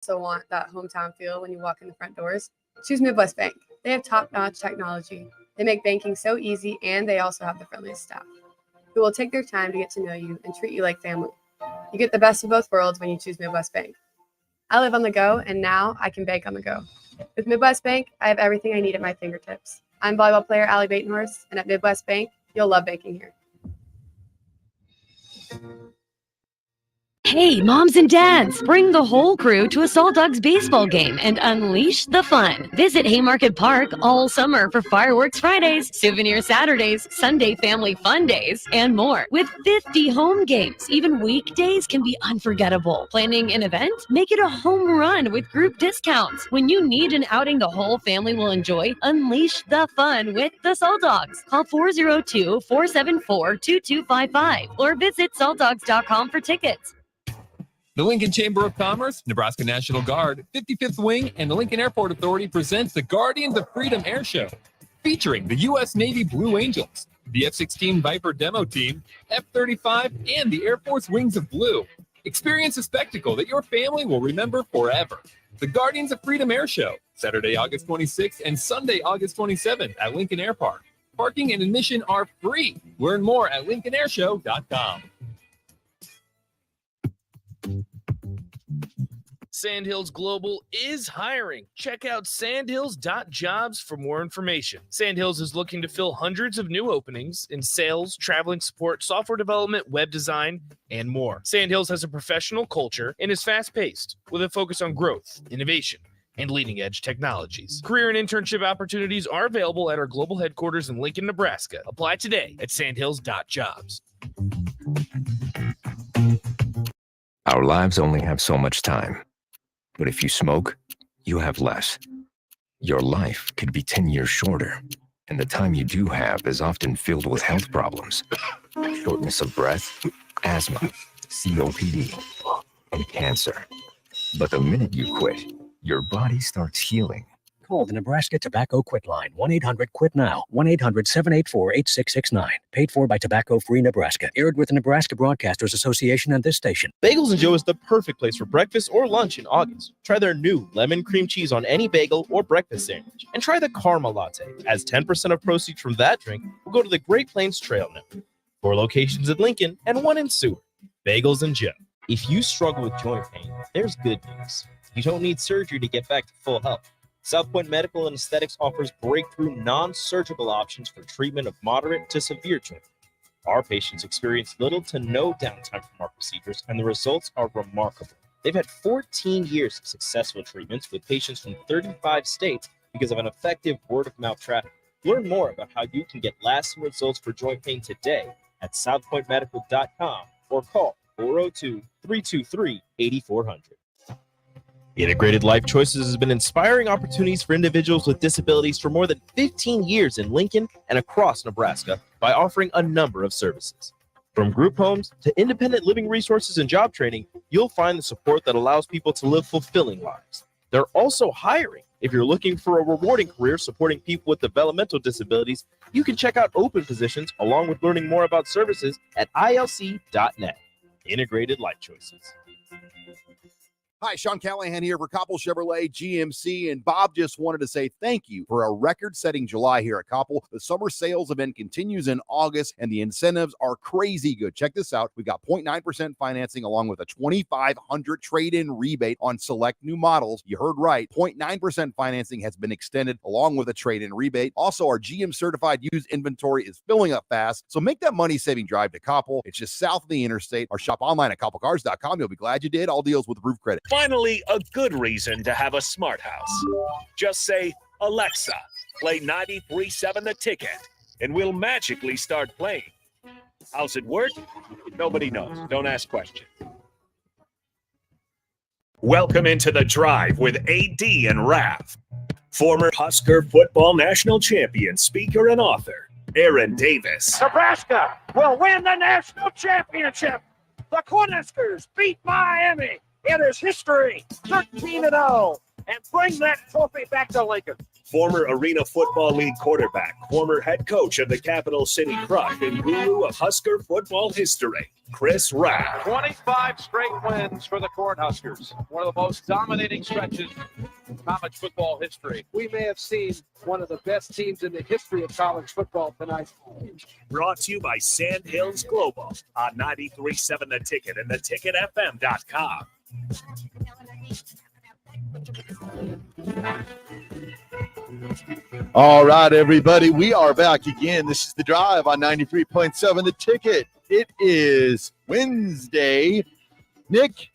also want that hometown feel when you walk in the front doors, choose Midwest Bank. They have top-notch technology. They make banking so easy, and they also have the friendliest staff who will take their time to get to know you and treat you like family. You get the best of both worlds when you choose Midwest Bank. I live on the go, and now I can bank on the go. With Midwest Bank, I have everything I need at my fingertips. I'm volleyball player Allie Batenhorst, and at Midwest Bank, you'll love banking here. Hey, moms and dads, bring the whole crew to a Salt Dogs baseball game and unleash the fun. Visit Haymarket Park all summer for fireworks Fridays, souvenir Saturdays, Sunday family fun days, and more. With 50 home games, even weekdays can be unforgettable. Planning an event? Make it a home run with group discounts. When you need an outing the whole family will enjoy, unleash the fun with the Salt Dogs. Call 402-474-2255 or visit saltdogs.com for tickets. The Lincoln Chamber of Commerce, Nebraska National Guard, 55th Wing, and the Lincoln Airport Authority presents the Guardians of Freedom Air Show, featuring the U.S. Navy Blue Angels, the F-16 Viper demo team, F-35, and the Air Force Wings of Blue. Experience a spectacle that your family will remember forever. The Guardians of Freedom Air Show, Saturday, August 26th and Sunday, August 27th at Lincoln Air Park. Parking and admission are free. Learn more at lincolnairshow.com. Sandhills Global is hiring. Check out sandhills.jobs for more information. Sandhills is looking to fill hundreds of new openings in sales, traveling support, software development, web design, and more. Sandhills has a professional culture and is fast-paced with a focus on growth, innovation, and leading-edge technologies. Career and internship opportunities are available at our global headquarters in Lincoln, Nebraska. Apply today at sandhills.jobs. Our lives only have so much time. But if you smoke, you have less. Your life could be 10 years shorter, and the time you do have is often filled with health problems. Shortness of breath, asthma, COPD, and cancer. But the minute you quit, your body starts healing. Call the Nebraska Tobacco Quit Line, 1-800-QUIT-NOW, 1-800-784-8669. Paid for by Tobacco Free Nebraska. Aired with the Nebraska Broadcasters Association and this station. Bagels & Joe is the perfect place for breakfast or lunch in August. Try their new lemon cream cheese on any bagel or breakfast sandwich. And try the Karma Latte, as 10% of proceeds from that drink will go to the Great Plains Trail Network. 4 locations in Lincoln and 1 in Seward. Bagels & Joe. If you struggle with joint pain, there's good news. You don't need surgery to get back to full health. South Point Medical and Aesthetics offers breakthrough non-surgical options for treatment of moderate to severe joint pain. Our patients experience little to no downtime from our procedures, and the results are remarkable. They've had 14 years of successful treatments with patients from 35 states because of an effective word-of-mouth traffic. Learn more about how you can get lasting results for joint pain today at southpointmedical.com or call 402-323-8400. Integrated Life Choices has been inspiring opportunities for individuals with disabilities for more than 15 years in Lincoln and across Nebraska by offering a number of services. From group homes to independent living resources and job training, you'll find the support that allows people to live fulfilling lives. They're also hiring. If you're looking for a rewarding career supporting people with developmental disabilities, you can check out open positions along with learning more about services at ilc.net. Integrated Life Choices. Hi, Sean Callahan here for Koppel Chevrolet GMC, and Bob just wanted to say thank you for a record-setting July here at Koppel. The summer sales event continues in August, and the incentives are crazy good. Check this out. We've got 0.9% financing along with a $2,500 trade-in rebate on select new models. You heard right. 0.9% financing has been extended along with a trade-in rebate. Also, our GM-certified used inventory is filling up fast, so make that money-saving drive to Koppel. It's just south of the interstate, or shop online at koppelcars.com. You'll be glad you did. All deals with roof credit. Finally, a good reason to have a smart house. Just say, Alexa, play 93.7 The Ticket, and we'll magically start playing. How's it work? Nobody knows. Don't ask questions. Welcome into The Drive with AD and Raff. Former Husker football national champion, speaker, and author, Aaron Davis. Nebraska will win the national championship. The Cornhuskers beat Miami. It is history, 13-0, and bring that trophy back to Lincoln. Former Arena Football League quarterback, former head coach of the Capital City Crush, and guru of Husker football history, Chris Raff. 25 straight wins for the Cornhuskers. One of the most dominating stretches in college football history. We may have seen one of the best teams in the history of college football tonight. Brought to you by Sandhills Global on 93.7 The Ticket and theticketfm.com. All right, everybody, we are back again. This is The Drive on 93.7 The Ticket. It is Wednesday. Nick,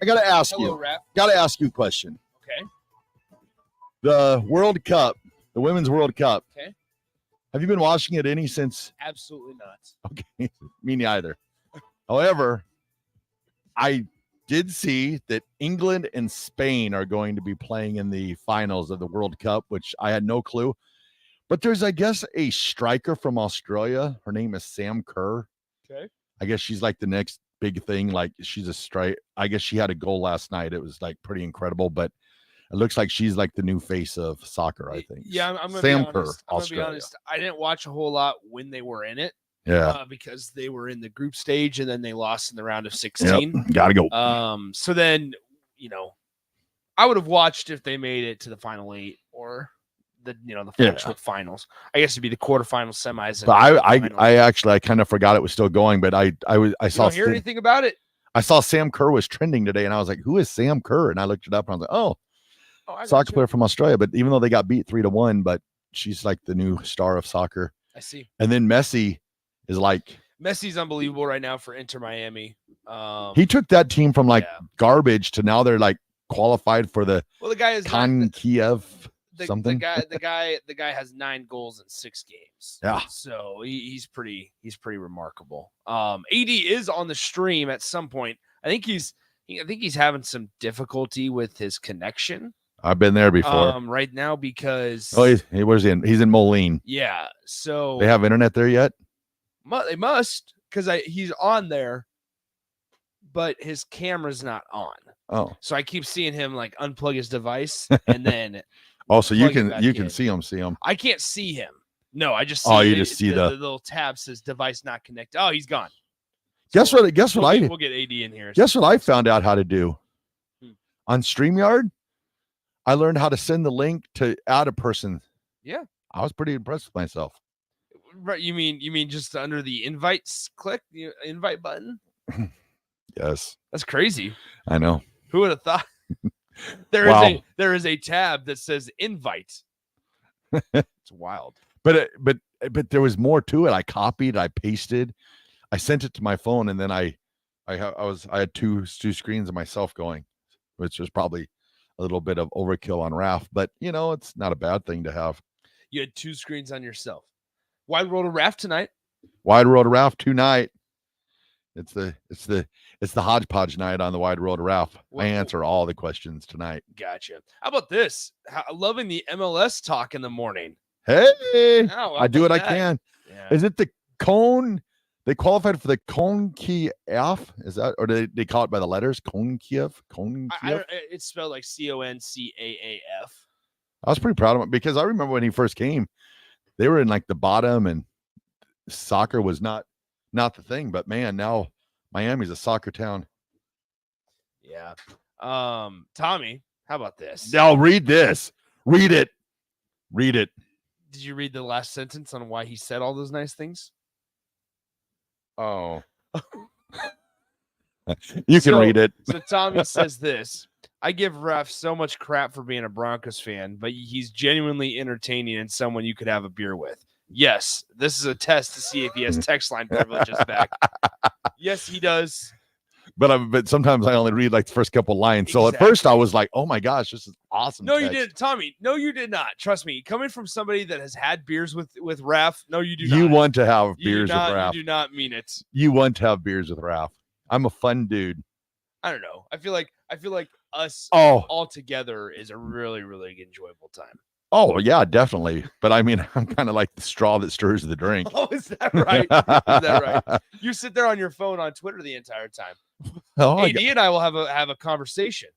I got to ask you a question. Okay. The World Cup, the Women's World Cup. Okay. Have you been watching it any since? Absolutely not. Okay, me neither. However, I did see that England and Spain are going to be playing in the finals of the World Cup, which I had no clue. But there's, I guess, a striker from Australia. Her name is Sam Kerr. Okay. I guess she's like the next big thing. Like she's a strike. I guess she had a goal last night. It was like pretty incredible, but it looks like she's like the new face of soccer, I think. Yeah, I'm gonna Sam be Kerr, honest. I'm gonna be Australia. honest. I didn't watch a whole lot when they were in it. Yeah. Because they were in the group stage and then they lost in the round of 16. Yep. Gotta go. So then, I would have watched if they made it to the final 8 or the actual finals. I guess it'd be the quarterfinals, semis. But I kind of forgot it was still going, but I saw. You don't hear anything about it? I saw Sam Kerr was trending today, and I was like, "Who is Sam Kerr?" And I looked it up, and I was like, "Oh, soccer player from Australia." But even though they got beat 3-1, but she's like the new star of soccer. I see. And then Messi is like Messi's unbelievable right now for Inter Miami. He took that team from garbage to now they're like qualified for the guy is Kiev something. The guy has 9 goals in 6 games. Yeah. So he's pretty remarkable. AD is on the stream at some point. I think he's having some difficulty with his connection. I've been there before. Right now because where's he in? He's in Moline. Yeah. So they have internet there yet? They must, because he's on there, but his camera's not on. Oh. So I keep seeing him like unplug his device and then so you can see him. I can't see him. No, I just see you just see the little tab says device not connected. Oh, he's gone. Guess what We'll get AD in here. Guess what I found out how to do? On StreamYard, I learned how to send the link to add a person. Yeah. I was pretty impressed with myself. Right, you mean just under the invites click the invite button? Yes. That's crazy. I know. Who would have thought? There is a tab that says invite. It's wild. But there was more to it. I copied, I pasted, I sent it to my phone, and then I had two screens of myself going, which was probably a little bit of overkill on Raff, but it's not a bad thing to have. You had 2 screens on yourself. Wide World of Raff tonight. Wide World of Raff tonight. It's the hodgepodge night on the Wide World of Raff. I answer all the questions tonight. Gotcha. How about this? Loving the MLS talk in the morning. Hey, I do what I can. Yeah. Is it the Cone? They qualified for the CONCACAF. Is that, or do they call it by the letters? CONCACAF? It's spelled like CONCAAF. I was pretty proud of him because I remember when he first came, they were in like the bottom and soccer was not the thing, but man, now Miami's a soccer town. Yeah. Tommy, how about this? Now read this. Read it. Did you read the last sentence on why he said all those nice things? Oh. You can read it. So Tommy says this. I give Raff so much crap for being a Broncos fan, but he's genuinely entertaining and someone you could have a beer with. Yes, this is a test to see if he has text line privileges back. Yes, he does. But sometimes I only read like the first couple lines. So at first I was like, oh my gosh, this is awesome. No, you didn't, Tommy. No, you did not. Trust me. Coming from somebody that has had beers with Raff, no, you do not. You want to have beers with Raff. You do not mean it. You want to have beers with Raff. I'm a fun dude. I don't know. I feel like us all together is a really, really enjoyable time. Oh, yeah, definitely. But I mean, I'm kind of like the straw that stirs the drink. Oh, is that right? Is that right? You sit there on your phone on Twitter the entire time. AD and I will have a conversation.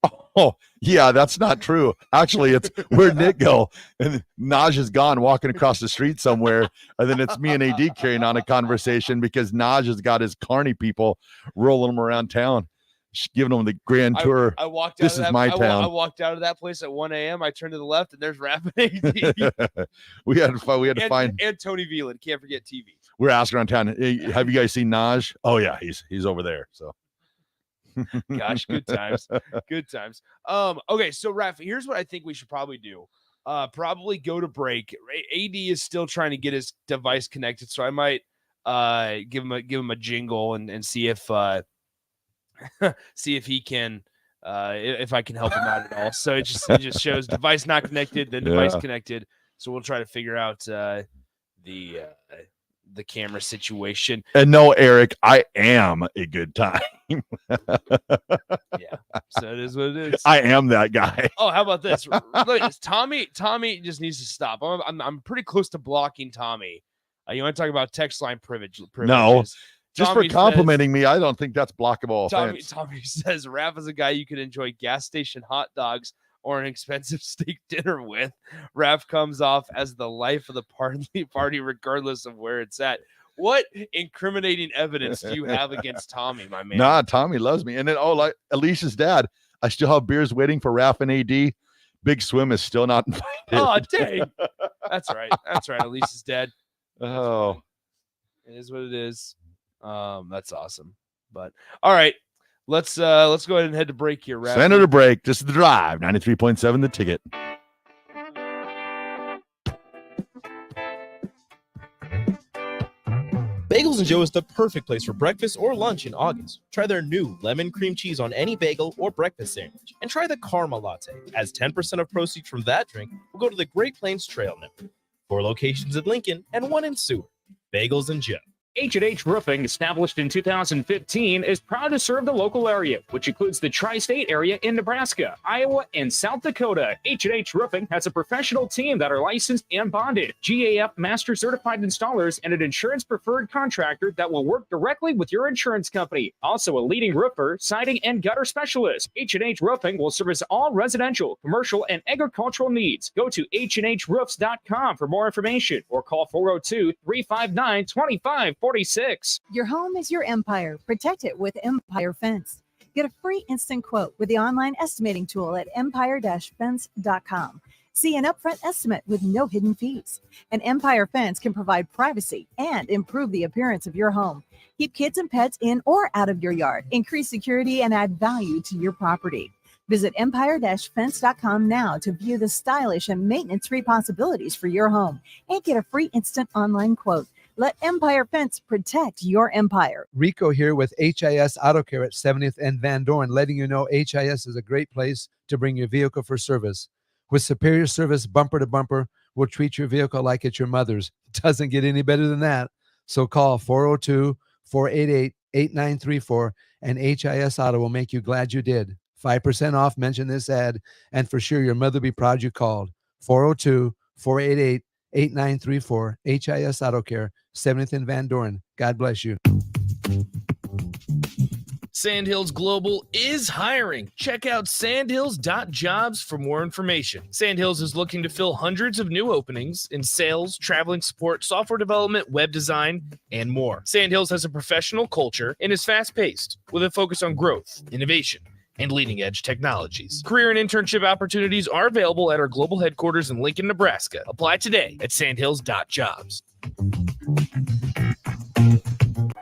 Oh. Oh, yeah, that's not true. Actually, it's where'd Nick go? And Naj is gone walking across the street somewhere. And then it's me and AD carrying on a conversation because Naj has got his Carney people rolling them around town, giving them the grand tour. I walked out This of is that, my I town. walked out of that place at 1 a.m. I turned to the left and there's Raff and AD. we had to find. And Tony Veland. Can't forget TV. We're asking around town, hey, have you guys seen Naj? Oh, yeah, he's over there. So. Gosh, good times. Good times. Okay, so Raff, here's what I think we should probably do. Probably go to break. AD is still trying to get his device connected, so I might give him a jingle and see if he can if I can help him out at all. So it just shows device not connected, then device connected. So we'll try to figure out the camera situation. And no, Eric, I am a good time. Yeah, so it is what it is. I am that guy. Oh, how about this? Look at this. Tommy just needs to stop. I'm pretty close to blocking Tommy. You want to talk about text line privileges? No, just Tommy for complimenting me, I don't think that's blockable offense. Tommy says Raff is a guy you could enjoy gas station hot dogs or an expensive steak dinner with. Raff comes off as the life of the party regardless of where it's at. What incriminating evidence do you have against Tommy, my man? Nah, Tommy loves me. And then, like Alicia's dad, I still have beers waiting for Raff and AD. Big Swim is still not invited. Oh, dang. That's right. Alicia's dead. Oh. It is what it is. That's awesome. But all right. Let's go ahead and head to break here, Raff. Send it a break. This is The Drive, 93.7 The Ticket. Bagels and Joe is the perfect place for breakfast or lunch in August. Try their new lemon cream cheese on any bagel or breakfast sandwich. And try the Karma Latte, as 10% of proceeds from that drink will go to the Great Plains Trail Network. 4 locations in Lincoln and 1 in Seward. Bagels and Joe. H&H Roofing, established in 2015, is proud to serve the local area, which includes the tri-state area in Nebraska, Iowa, and South Dakota. H&H Roofing has a professional team that are licensed and bonded, GAF Master Certified Installers, and an insurance-preferred contractor that will work directly with your insurance company. Also a leading roofer, siding, and gutter specialist. H&H Roofing will service all residential, commercial, and agricultural needs. Go to HandHroofs.com for more information or call 402-359-2546. Your home is your empire. Protect it with Empire Fence. Get a free instant quote with the online estimating tool at empire-fence.com. See an upfront estimate with no hidden fees. An Empire Fence can provide privacy and improve the appearance of your home. Keep kids and pets in or out of your yard. Increase security and add value to your property. Visit empire-fence.com now to view the stylish and maintenance-free possibilities for your home and get a free instant online quote. Let Empire Fence protect your empire. Rico here with HIS Auto Care at 70th and Van Dorn, letting you know HIS is a great place to bring your vehicle for service. With superior service bumper to bumper, we'll treat your vehicle like it's your mother's. It doesn't get any better than that. So call 402-488-8934 and HIS Auto will make you glad you did. 5% off, mention this ad, and for sure your mother will be proud you called. 402-488-8934, HIS Auto Care, 70th and Van Dorn. God bless you. Sandhills Global is hiring. Check out sandhills.jobs for more information. Sandhills is looking to fill hundreds of new openings in sales, traveling support, software development, web design, and more. Sandhills has a professional culture and is fast-paced with a focus on growth, innovation, and leading-edge technologies. Career and internship opportunities are available at our global headquarters in Lincoln, Nebraska. Apply today at sandhills.jobs.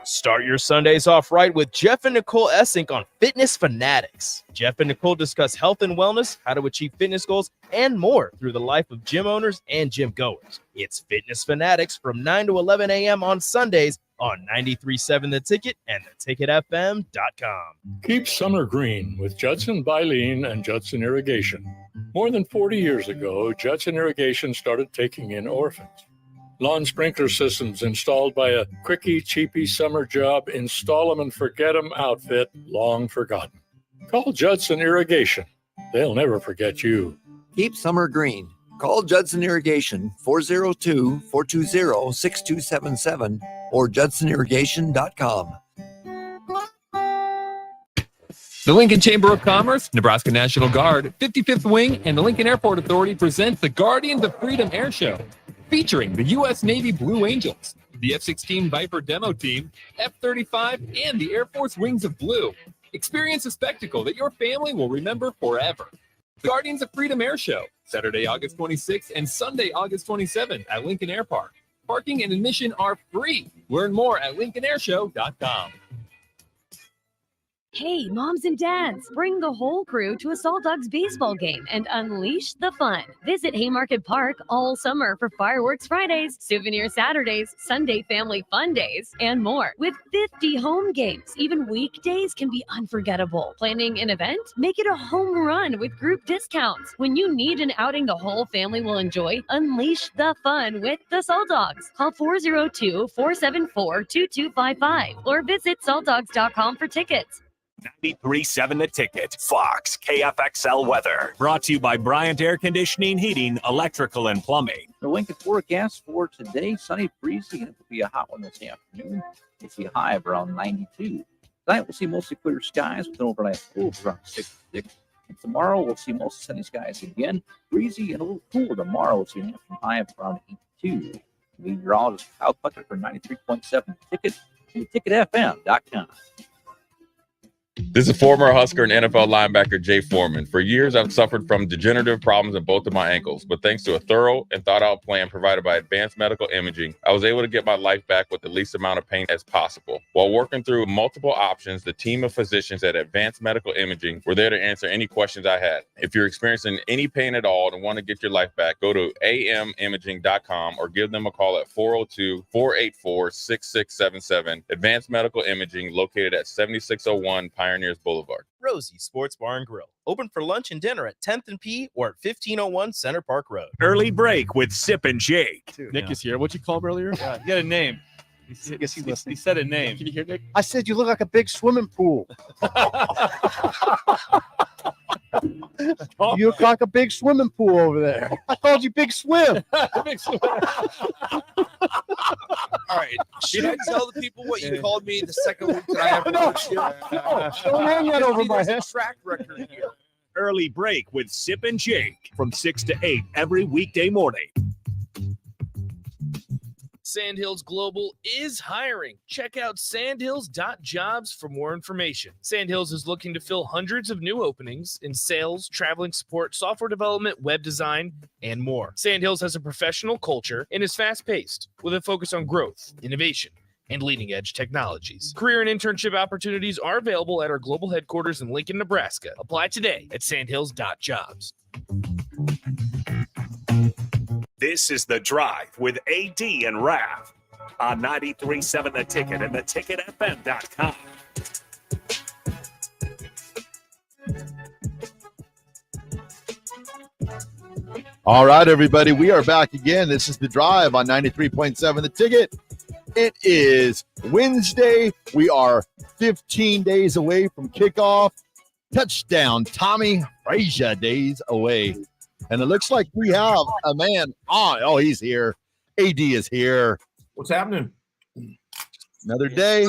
Start your Sundays off right with Jeff and Nicole Essink on Fitness Fanatics. Jeff and Nicole discuss health and wellness, how to achieve fitness goals, and more through the life of gym owners and gym goers. It's Fitness Fanatics from 9 to 11 a.m. on Sundays on 93.7 The Ticket and theticketfm.com. Keep summer green with Judson Baleen and Judson Irrigation. More than 40 years ago, Judson Irrigation started taking in orphans. Lawn sprinkler systems installed by a quickie, cheapy summer job, install them and forget them outfit, long forgotten. Call Judson Irrigation. They'll never forget you. Keep summer green. Call Judson Irrigation 402-420-6277 or judsonirrigation.com. The Lincoln Chamber of Commerce, Nebraska National Guard, 55th Wing, and the Lincoln Airport Authority present the Guardians of Freedom Air Show, featuring the U.S. Navy Blue Angels, the F-16 Viper demo team, F-35, and the Air Force Wings of Blue. Experience a spectacle that your family will remember forever. The Guardians of Freedom Air Show, Saturday, August 26th and Sunday, August 27th at Lincoln Air Park. Parking and admission are free. Learn more at lincolnairshow.com. Hey, moms and dads, bring the whole crew to a Salt Dogs baseball game and unleash the fun. Visit Haymarket Park all summer for Fireworks Fridays, Souvenir Saturdays, Sunday Family Fun Days, and more. With 50 home games, even weekdays can be unforgettable. Planning an event? Make it a home run with group discounts. When you need an outing the whole family will enjoy, unleash the fun with the Salt Dogs. Call 402-474-2255 or visit saltdogs.com for tickets. 93.7 The Ticket, Fox, KFXL weather. Brought to you by Bryant Air Conditioning, Heating, Electrical, and Plumbing. The Lincoln forecast for today, sunny, breezy, and it will be a hot one this afternoon. We'll see a high of around 92. Tonight we'll see mostly clear skies with an overnight low of around 66. And tomorrow we'll see mostly sunny skies again, breezy and a little cooler. Tomorrow we'll see an afternoon high of around 82. Meteorologist Kyle Puckett for 93.7 The Ticket and ticketfm.com. This is former Husker and NFL linebacker Jay Foreman. For years, I've suffered from degenerative problems in both of my ankles, but thanks to a thorough and thought-out plan provided by Advanced Medical Imaging, I was able to get my life back with the least amount of pain as possible. While working through multiple options, the team of physicians at Advanced Medical Imaging were there to answer any questions I had. If you're experiencing any pain at all and want to get your life back, go to amimaging.com or give them a call at 402-484-6677. Advanced Medical Imaging, located at 7601 Pioneers Boulevard. Rosie Sports Bar and Grill. Open for lunch and dinner at 10th and P or at 1501 Center Park Road. Early break with Sip and Jake. Nick is here. What'd you call him earlier? Yeah, he got a name. He said a name. Can you hear Nick? I said you look like a big swimming pool. You look like a big swimming pool over there. I called you Big Swim. Big Swim. All right. Should I tell the people what you called me the second week that I have coached you? Don't hang that over my head. Track record here. Early break with Sip and Jake from 6 to 8 every weekday morning. Sandhills Global is hiring. Check out sandhills.jobs for more information. Sandhills is looking to fill hundreds of new openings in sales, traveling support, software development, web design, and more. Sandhills has a professional culture and is fast-paced with a focus on growth, innovation, and leading-edge technologies. Career and internship opportunities are available at our global headquarters in Lincoln, Nebraska. Apply today at sandhills.jobs. This is The Drive with AD and Raff on 93.7 The Ticket and theticketfm.com. All right, everybody, we are back again. This is The Drive on 93.7 The Ticket. It is Wednesday. We are 15 days away from kickoff. Touchdown, Tommy Frazier days away. And it looks like we have a man on. Oh, he's here. AD is here. What's happening? Another day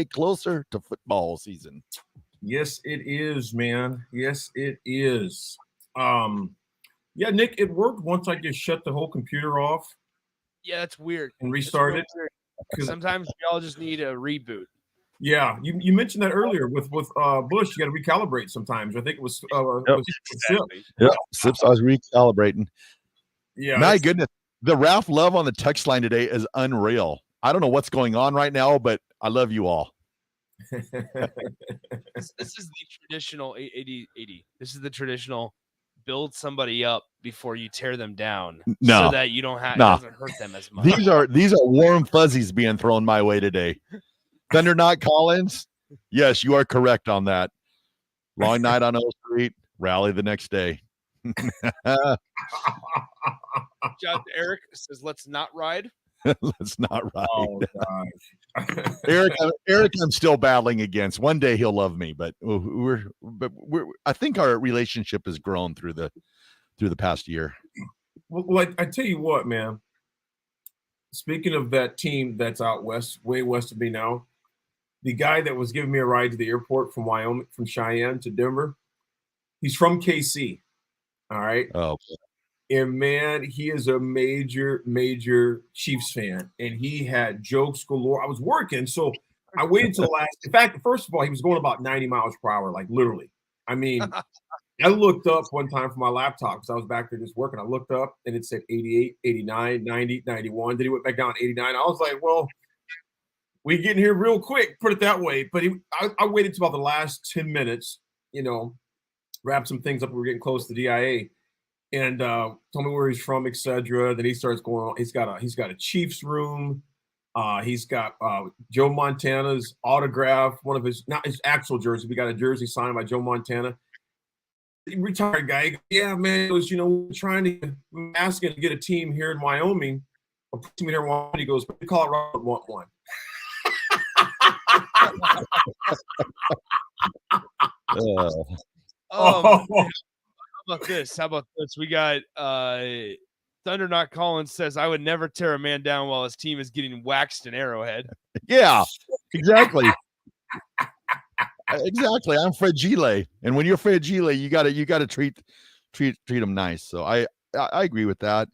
closer to football season. Yes, it is, man. Yes, it is. Yeah, Nick, it worked once I just shut the whole computer off. Yeah, that's weird. And restart it. Sometimes we all just need a reboot. Yeah, you mentioned that earlier with Bush. You got to recalibrate sometimes. I think it was Sip. Yeah, Sips. I was recalibrating. Yeah, my goodness, the Raff love on the text line today is unreal. I don't know what's going on right now, but I love you all. This is the traditional 80. This is the traditional build somebody up before you tear them down, so that you don't have it doesn't hurt them as much. These are warm fuzzies being thrown my way today. Thunder Knot Collins, yes, you are correct on that. Long night on O Street, rally the next day. John Eric says, "Let's not ride." Let's not ride. Oh, gosh. Eric, I'm still battling against. One day he'll love me, but we're. I think our relationship has grown through the past year. Well, I tell you what, man. Speaking of that team that's out west, way west of me now, the guy that was giving me a ride to the airport from Wyoming, from Cheyenne to Denver, he's from KC. All right. Oh, and man, he is a major, major Chiefs fan, and he had jokes galore. I was working, so I waited till last. In fact, first of all, he was going about 90 miles per hour, like literally. I mean, I looked up one time for my laptop because I was back there just working. I looked up and it said 88, 89, 90, 91. Then he went back down 89. I was like, well, we getting here real quick, put it that way. But I waited till about the last 10 minutes, wrap some things up. We were getting close to DIA, and told me where he's from, etc. Then he starts going on. He's got a Chiefs room. He's got Joe Montana's autograph, one of his, not his actual jersey. We got a jersey signed by Joe Montana. Retired guy. Yeah, man. It was, trying to asking to get a team here in Wyoming. A team here in Wyoming. He goes, Colorado want one. How about this? We got Thunder Not Collins says, I would never tear a man down while his team is getting waxed in Arrowhead. Yeah, exactly. Exactly. I'm fragile, and when you're fragile, you gotta treat them nice. So I agree with that.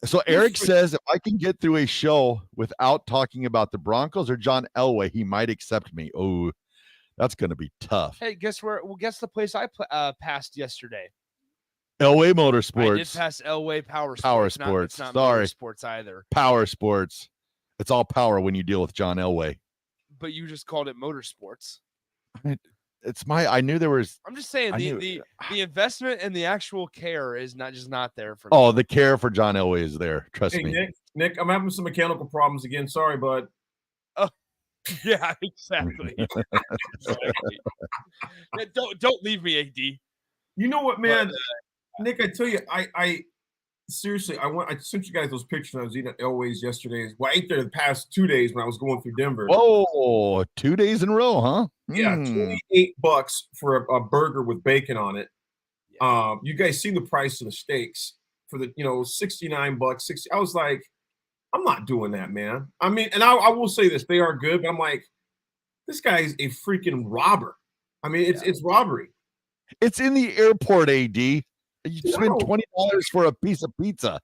So Eric says, if I can get through a show without talking about the Broncos or John Elway, he might accept me. Oh, that's gonna be tough. Hey, guess where? Well, guess the place I passed yesterday. Elway Motorsports. I did pass Elway Power Sports. Power Sports. It's not Sorry, Motorsports either. Power Sports. It's all power when you deal with John Elway. But you just called it Motorsports. I knew there was. I'm just saying the investment and the actual care is not there for me. Oh, the care for John Elway is there. Trust me. Nick, I'm having some mechanical problems again. Sorry, bud. Oh, yeah, exactly. Yeah, don't leave me, AD. You know what, man? Nick, I tell you, I seriously, I sent you guys those pictures. I was eating at Elway's yesterday. Well, I ate there the past 2 days when I was going through Denver. Oh, 2 days in a row, huh? Yeah, $28 for a burger with bacon on it. You guys see the price of the steaks for the $69, 60. I was like, I'm not doing that, man. I mean, and I will say this, they are good, but I'm like, this guy is a freaking robber. I mean, it's robbery. It's in the airport, AD. You spend $20 for a piece of pizza.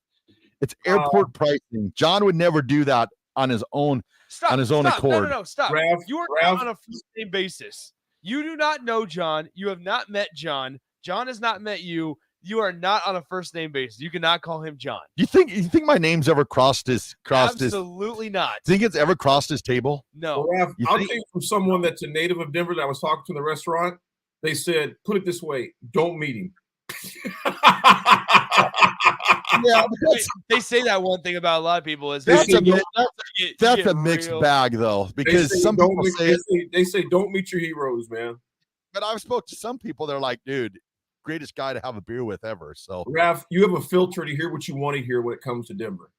It's airport pricing. John would never do that on his own. On his own accord. No, stop. Raff, you are not on a first name basis. You do not know John. You have not met John. John has not met you. You are not on a first name basis. You cannot call him John. You think my name's ever crossed his Absolutely not. Think it's ever crossed his table? No. Well, Raff, I'll tell you from someone that's a native of Denver that I was talking to in the restaurant. They said, put it this way, don't meet him. Yeah, they say that one thing about a lot of people is that's a mixed bag though, because some people they say don't meet your heroes, man. But I've spoke to some people, they're like, dude, greatest guy to have a beer with ever. So Raff, you have a filter to hear what you want to hear when it comes to Denver.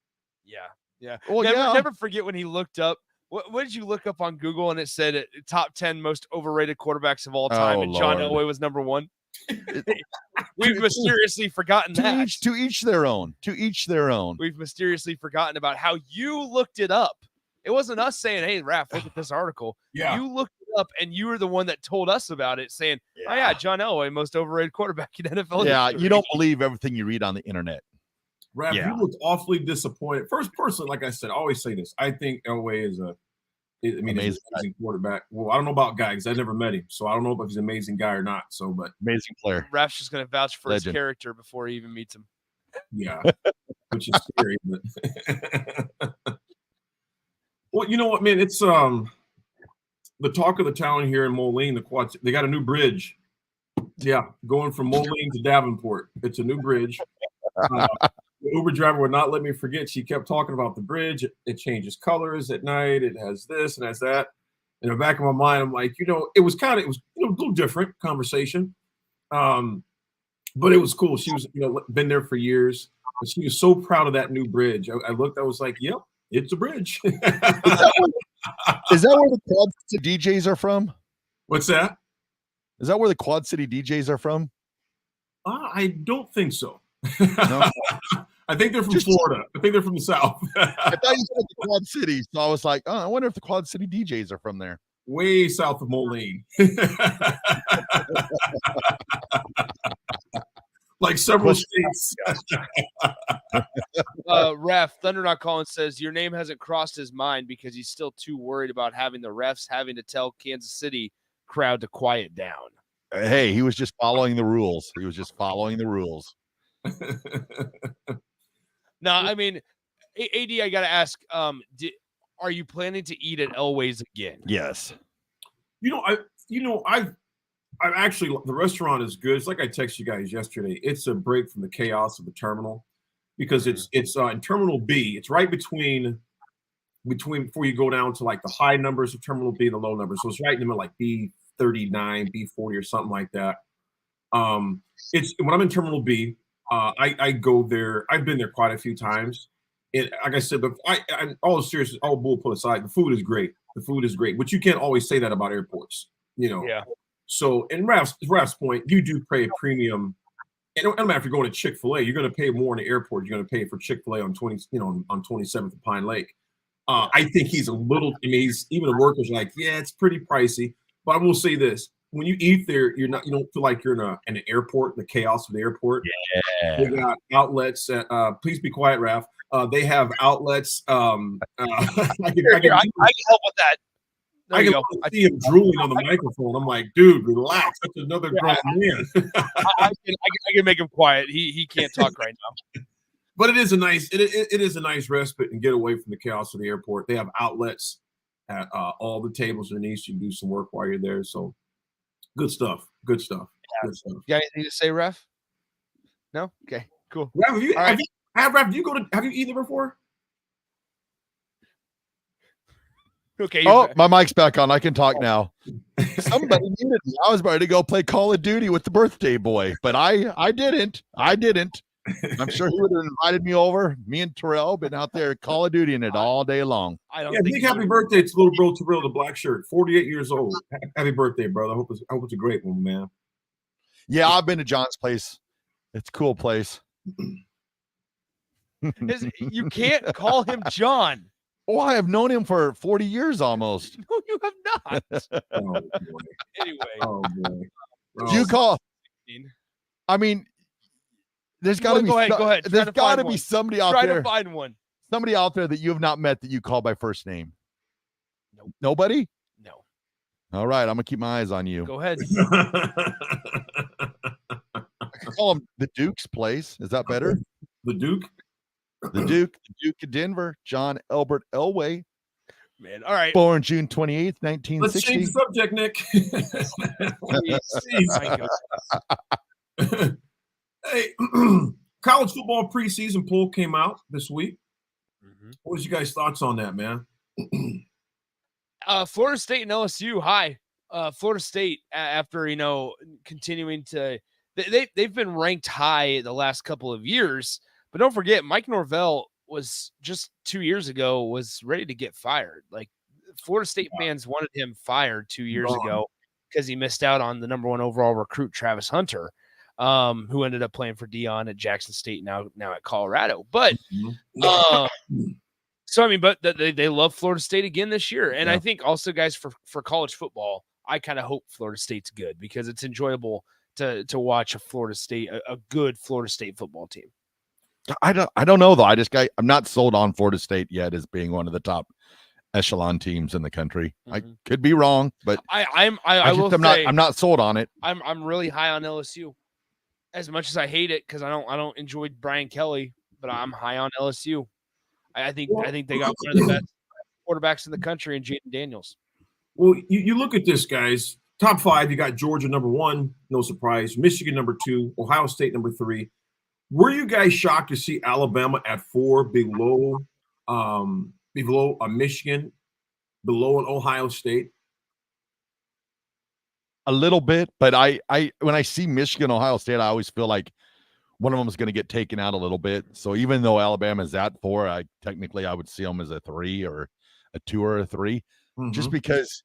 Yeah. Well, never forget when he looked up. What did you look up on Google and it said top 10 most overrated quarterbacks of all time, and John Elway was number one? We've mysteriously forgotten that. To each their own. To each their own. We've mysteriously forgotten about how you looked it up. It wasn't us saying, hey, Raff, look at this article. Yeah. You looked it up, and you were the one that told us about it, saying, oh, yeah, John Elway, most overrated quarterback in NFL Yeah, history. you don't believe everything you read on the internet. Raff, you looked awfully disappointed. First person, like I said, I always say this. I think Elway is amazing quarterback. Well, I don't know about guy because I never met him, so I don't know if he's an amazing guy or not. So, but amazing player. Raff's just going to vouch for Legend. his character before he even meets him. Yeah, which is scary. But well, you know what, man? It's the talk of the town here in Moline. They got a new bridge. Yeah, going from Moline to Davenport. It's a new bridge. The Uber driver would not let me forget. She kept talking about the bridge. It changes colors at night. It has this and has that. In the back of my mind, I'm like, it was a little different conversation. But it was cool. She was, been there for years. But she was so proud of that new bridge. I looked, I was like, yep, it's a bridge. Is that where the Quad City DJs are from? What's that? Is that where the Quad City DJs are from? I don't think so. No? I think they're from Florida. I think they're from the South. I thought you said the Quad City, so I was like, oh, I wonder if the Quad City DJs are from there. way south of Moline. Like several states. Raff, Thunder Not Calling says your name hasn't crossed his mind because he's still too worried about having the refs having to tell Kansas City crowd to quiet down. Hey, he was just following the rules. He was just following the rules. No, I mean, AD, I got to ask, are you planning to eat at Elway's again? Yes. I've actually, the restaurant is good. It's like I texted you guys yesterday. It's a break from the chaos of the terminal because it's in Terminal B. It's right between before you go down to like the high numbers of Terminal B and the low numbers. So it's right in the middle, like B39, B40 or something like that. It's when I'm in Terminal B, I go there. I've been there quite a few times. And like I said, but all seriousness, all bull put aside, the food is great. The food is great, but you can't always say that about airports, Yeah. So, in Raff's point, you do pay a premium. And no matter if you're going to Chick-fil-A, you're going to pay more in the airport. You're going to pay for Chick-fil-A on 27th and Pine Lake. I think he's a little. I mean, even the workers are like, yeah, it's pretty pricey. But I will say this: when you eat there, you don't feel like you're in an airport, the chaos of the airport. Yeah. They got outlets. Please be quiet, Raff. They have outlets. I can help with that. I can see him drooling on the microphone. I'm like, dude, relax. That's another grown man. I can make him quiet. He can't talk right now. But it is a nice respite and get away from the chaos of the airport. They have outlets at all the tables underneath. You can do some work while you're there. So good stuff. Good stuff. Yeah. Good stuff. You got anything to say, Ref? No? Okay, cool. Raff, have you eaten there before? Okay. Oh, my mic's back on. I can talk now. Somebody muted me. I was ready to go play Call of Duty with the birthday boy, but I didn't. I'm sure he would have invited me over. Me and Terrell been out there Call of Duty in it all day long. Big happy birthday to little bro Terrell, the black shirt, 48 years old. Happy birthday, brother. I hope it's a great one, man. Yeah, I've been to John's place. It's a cool place. You can't call him John. Oh, I have known him for 40 years almost. No, you have not. Oh, boy. Anyway. Oh, boy. You call. I mean, there's got to be. Go ahead. There's got to be somebody out there. Try to find one. Somebody out there that you have not met that you call by first name. Nope. Nobody? No. All right, I'm gonna keep my eyes on you. Go ahead. I can call him the Duke's place. Is that better? The Duke? The Duke of Denver, John Albert Elway. Man, all right. Born June 28th, 1960. Let's change the subject, Nick. Hey, college football preseason poll came out this week. What was you guys' thoughts on that, man? Florida State and LSU high. Florida State after continuing to they've been ranked high the last couple of years, but don't forget Mike Norvell was just 2 years ago was ready to get fired. Like Florida State fans wanted him fired 2 years ago because he missed out on the number 1 overall recruit Travis Hunter, who ended up playing for Deion at Jackson State now at Colorado. But so I mean, but they love Florida State again this year, and I think also guys for college football, I kind of hope Florida State's good because it's enjoyable to watch a Florida State a good Florida State football team. I don't know though. I'm not sold on Florida State yet as being one of the top echelon teams in the country. I could be wrong, but I'm not sold on it. I'm really high on LSU. As much as I hate it because I don't enjoy Brian Kelly, but I'm high on LSU. I think they got one of the best quarterbacks in the country in Jaden Daniels. Well, you look at this, guys. Top 5, you got Georgia number 1, no surprise. Michigan number 2, Ohio State number 3. Were you guys shocked to see Alabama at 4 below Michigan, below an Ohio State? A little bit, but I when I see Michigan, Ohio State, I always feel like one of them is going to get taken out a little bit. So even though Alabama is at 4, I would see them as a 3 or a 2 or a 3, just because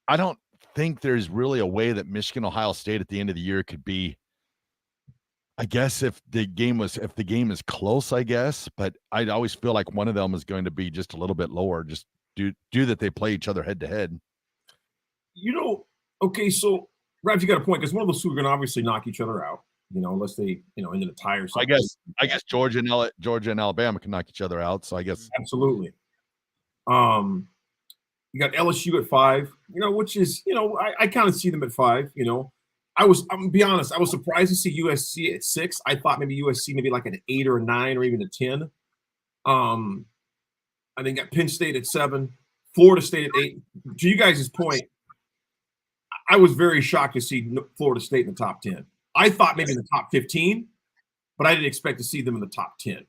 I don't think there's really a way that Michigan, Ohio State at the end of the year could be. I guess if the game is close, I guess, but I always feel like one of them is going to be just a little bit lower, just due that they play each other head to head. Okay, so Rav, you got a point because one of those two are going to obviously knock each other out, unless they, into the tie or something. I guess Georgia and Alabama can knock each other out. So I guess Absolutely. You got LSU at 5, which is, I kind of see them at 5. I'm gonna be honest, I was surprised to see USC at 6. I thought maybe USC maybe like an 8 or a 9 or even a 10. I think got Penn State at 7, Florida State at 8. To you guys' point, I was very shocked to see Florida State in the top 10. I thought maybe in the top 15, but I didn't expect to see them in the top 10.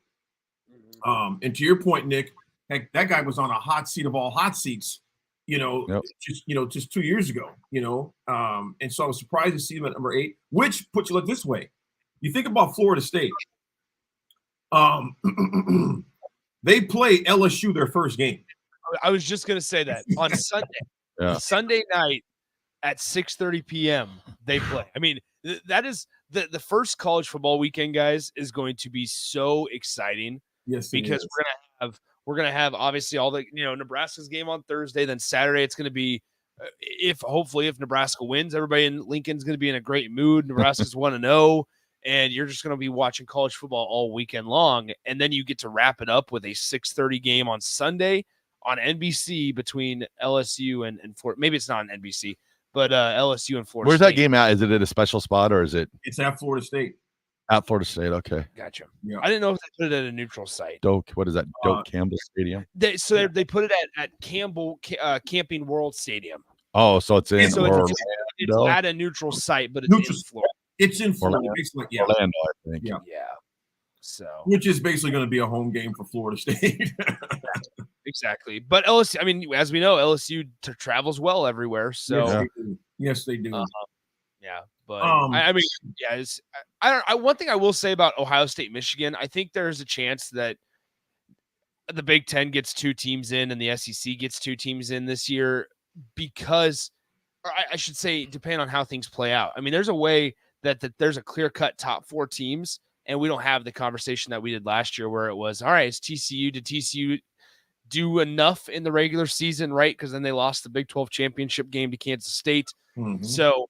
And to your point, Nick, heck, that guy was on a hot seat of all hot seats, just 2 years ago, and so I was surprised to see him at number 8, which puts you look this way. You think about Florida State. They play LSU their first game. I was just going to say that on Sunday night at 6:30 p.m. they play. I mean, that is the first college football weekend, guys, is going to be so exciting. Yes, because we're gonna have obviously all the Nebraska's game on Thursday. Then Saturday it's going to be if Nebraska wins, everybody in Lincoln's going to be in a great mood. Nebraska's 1-0. And you're just going to be watching college football all weekend long. And then you get to wrap it up with a 6:30 game on Sunday on NBC between LSU and Florida. Maybe it's not on NBC, but LSU and Florida Where's State. that game at? Is it at a special spot or is it? It's at Florida State. At Florida State, okay. Gotcha. Yeah. I didn't know if they put it at a neutral site. Doak, what is that? Doak Campbell Stadium? They put it at Campbell Camping World Stadium. Oh, so it's in So Orlando? it's at a neutral site, but it's in Florida. It's in Florida, basically. Yeah. Orlando, I think. Yeah. So, which is basically going to be a home game for Florida State. Exactly. But LSU, I mean, as we know, LSU travels well everywhere. So yes, they do. Yeah, but I mean, yeah. One thing I will say about Ohio State, Michigan, I think there's a chance that the Big Ten gets 2 teams in and the SEC gets 2 teams in this year because, or I should say, depending on how things play out. I mean, there's a way that there's a clear-cut top 4 teams, and we don't have the conversation that we did last year where it was, all right, it's TCU. Did TCU do enough in the regular season, right? Because then they lost the Big 12 championship game to Kansas State. Mm-hmm. So,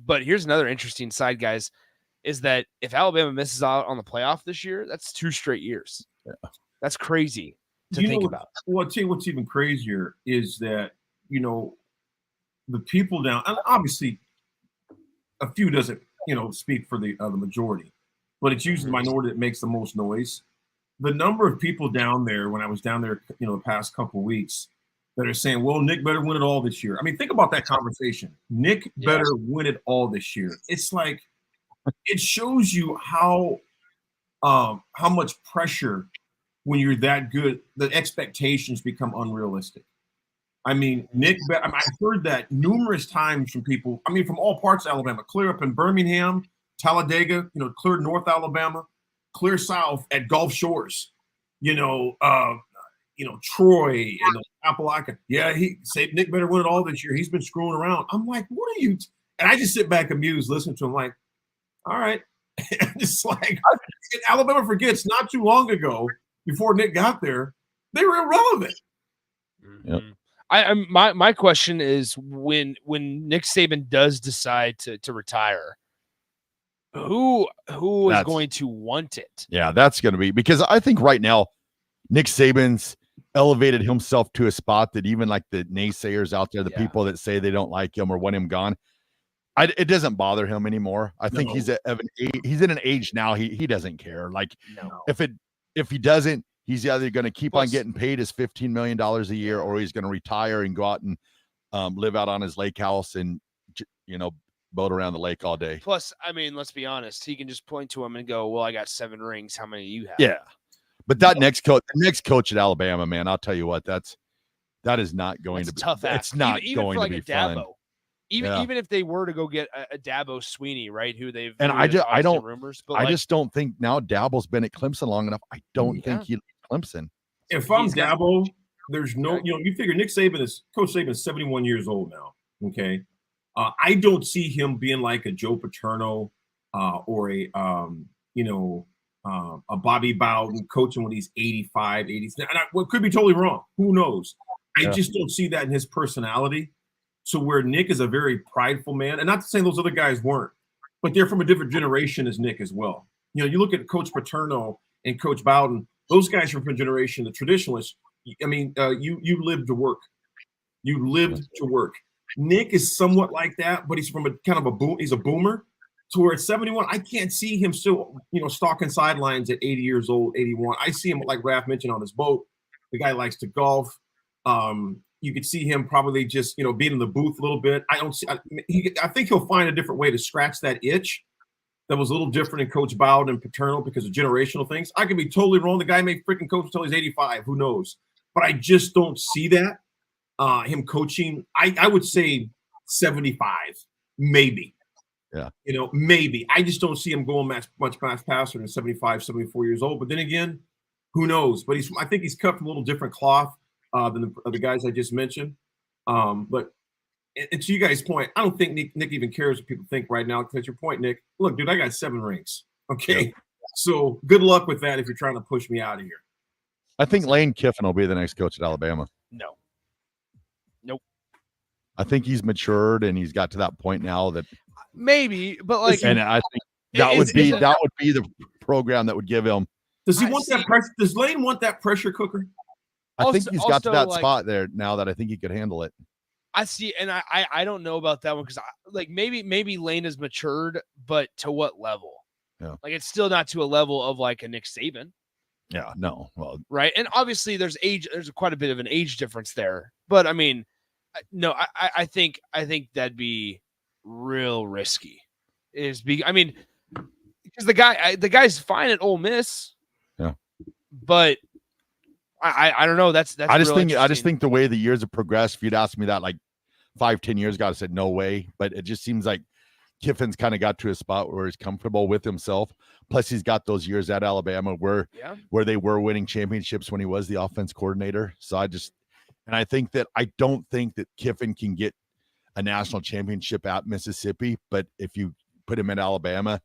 but here's another interesting side, guys, is that if Alabama misses out on the playoff this year, that's 2 straight years. Yeah. That's crazy to think about. Well, I'll tell you what's even crazier is that, the people down, and obviously a few doesn't, speak for the majority, but it's usually the minority that makes the most noise. The number of people down there, when I was down there, the past couple of weeks, that are saying, well, Nick better win it all this year. I mean, think about that conversation. Nick better win it all this year. It's like, it shows you how much pressure when you're that good, the expectations become unrealistic. I mean, I've heard that numerous times from people, from all parts of Alabama, clear up in Birmingham, Talladega, clear North Alabama, clear south at Gulf Shores, Troy and Appalachia. Yeah, he said Nick better win it all this year. He's been screwing around. I'm like, what are you? And I just sit back amused, listen to him like, all right. It's like Alabama forgets not too long ago, before Nick got there, they were irrelevant. Yep. My question is when Nick Saban does decide to retire, who is going to want it? Yeah, that's going to be, because I think right now Nick Saban's elevated himself to a spot that even like the naysayers out there, the people that say they don't like him or want him gone, it doesn't bother him anymore. I think he's in an age now he doesn't care. Like if he doesn't, he's either going to keep on getting paid his $15 million a year, or he's going to retire and go out and live out on his lake house and boat around the lake all day. Plus, let's be honest, he can just point to him and go, well, I got 7 rings. How many do you have? Yeah. But that next coach at Alabama, man, I'll tell you what, that is not going to be tough. It's not even going for to be fun. Even if they were to go get a Dabo Sweeney, right? Who they've and I don't rumors, but I just don't think now Dabo's been at Clemson long enough. I don't think he Clemson. If I'm Dabo, there's no, you figure Coach Saban is 71 years old now. Okay. I don't see him being like a Joe Paterno or a Bobby Bowden coaching when he's 85, 86. And could be totally wrong. Who knows? I just don't see that in his personality. So where Nick is a very prideful man, and not to say those other guys weren't, but they're from a different generation as Nick as well. You know, you look at Coach Paterno and Coach Bowden; those guys from a generation, the traditionalists. I mean, you lived to work. You lived to work. Nick is somewhat like that, but he's from a kind of a boom. He's a boomer. To where at 71, I can't see him still, stalking sidelines at 80 years old, 81. I see him, like Raff mentioned, on his boat. The guy likes to golf. You could see him probably just, being in the booth a little bit. I think he'll find a different way to scratch that itch that was a little different in Coach Bowden and Paterno because of generational things. I could be totally wrong. The guy may freaking coach until he's 85. Who knows? But I just don't see that. Him coaching, I would say 75, maybe. Yeah. Maybe. I just don't see him going much faster than 75, 74 years old. But then again, who knows? But I think he's cut from a little different cloth than the guys I just mentioned. But and to you guys' point, I don't think Nick even cares what people think right now. Because your point, Nick, look, dude, I got 7 rings. Okay. Yep. So good luck with that if you're trying to push me out of here. I think Lane Kiffin will be the next coach at Alabama. No. Nope. I think he's matured and he's got to that point now that maybe, but like, and I think that would be the program that would give him. Does he want that pressure? Does Lane want that pressure cooker? I think he's got to that spot there now that I think he could handle it. I see, and I don't know about that one because maybe Lane has matured, but to what level? Yeah, like it's still not to a level of like a Nick Saban. Yeah, no, well, right, and obviously there's quite a bit of an age difference there, but I mean, no, I think that'd be real risky. Because the guy's fine at Ole Miss. Yeah, but I don't know. That's I just think the way the years have progressed. If you'd asked me that like 5-10 years ago, I said no way. But it just seems like Kiffin's kind of got to a spot where he's comfortable with himself. Plus, he's got those years at Alabama where they were winning championships when he was the offense coordinator. So I think that I don't think that Kiffin can get a national championship at Mississippi, but if you put him at Alabama,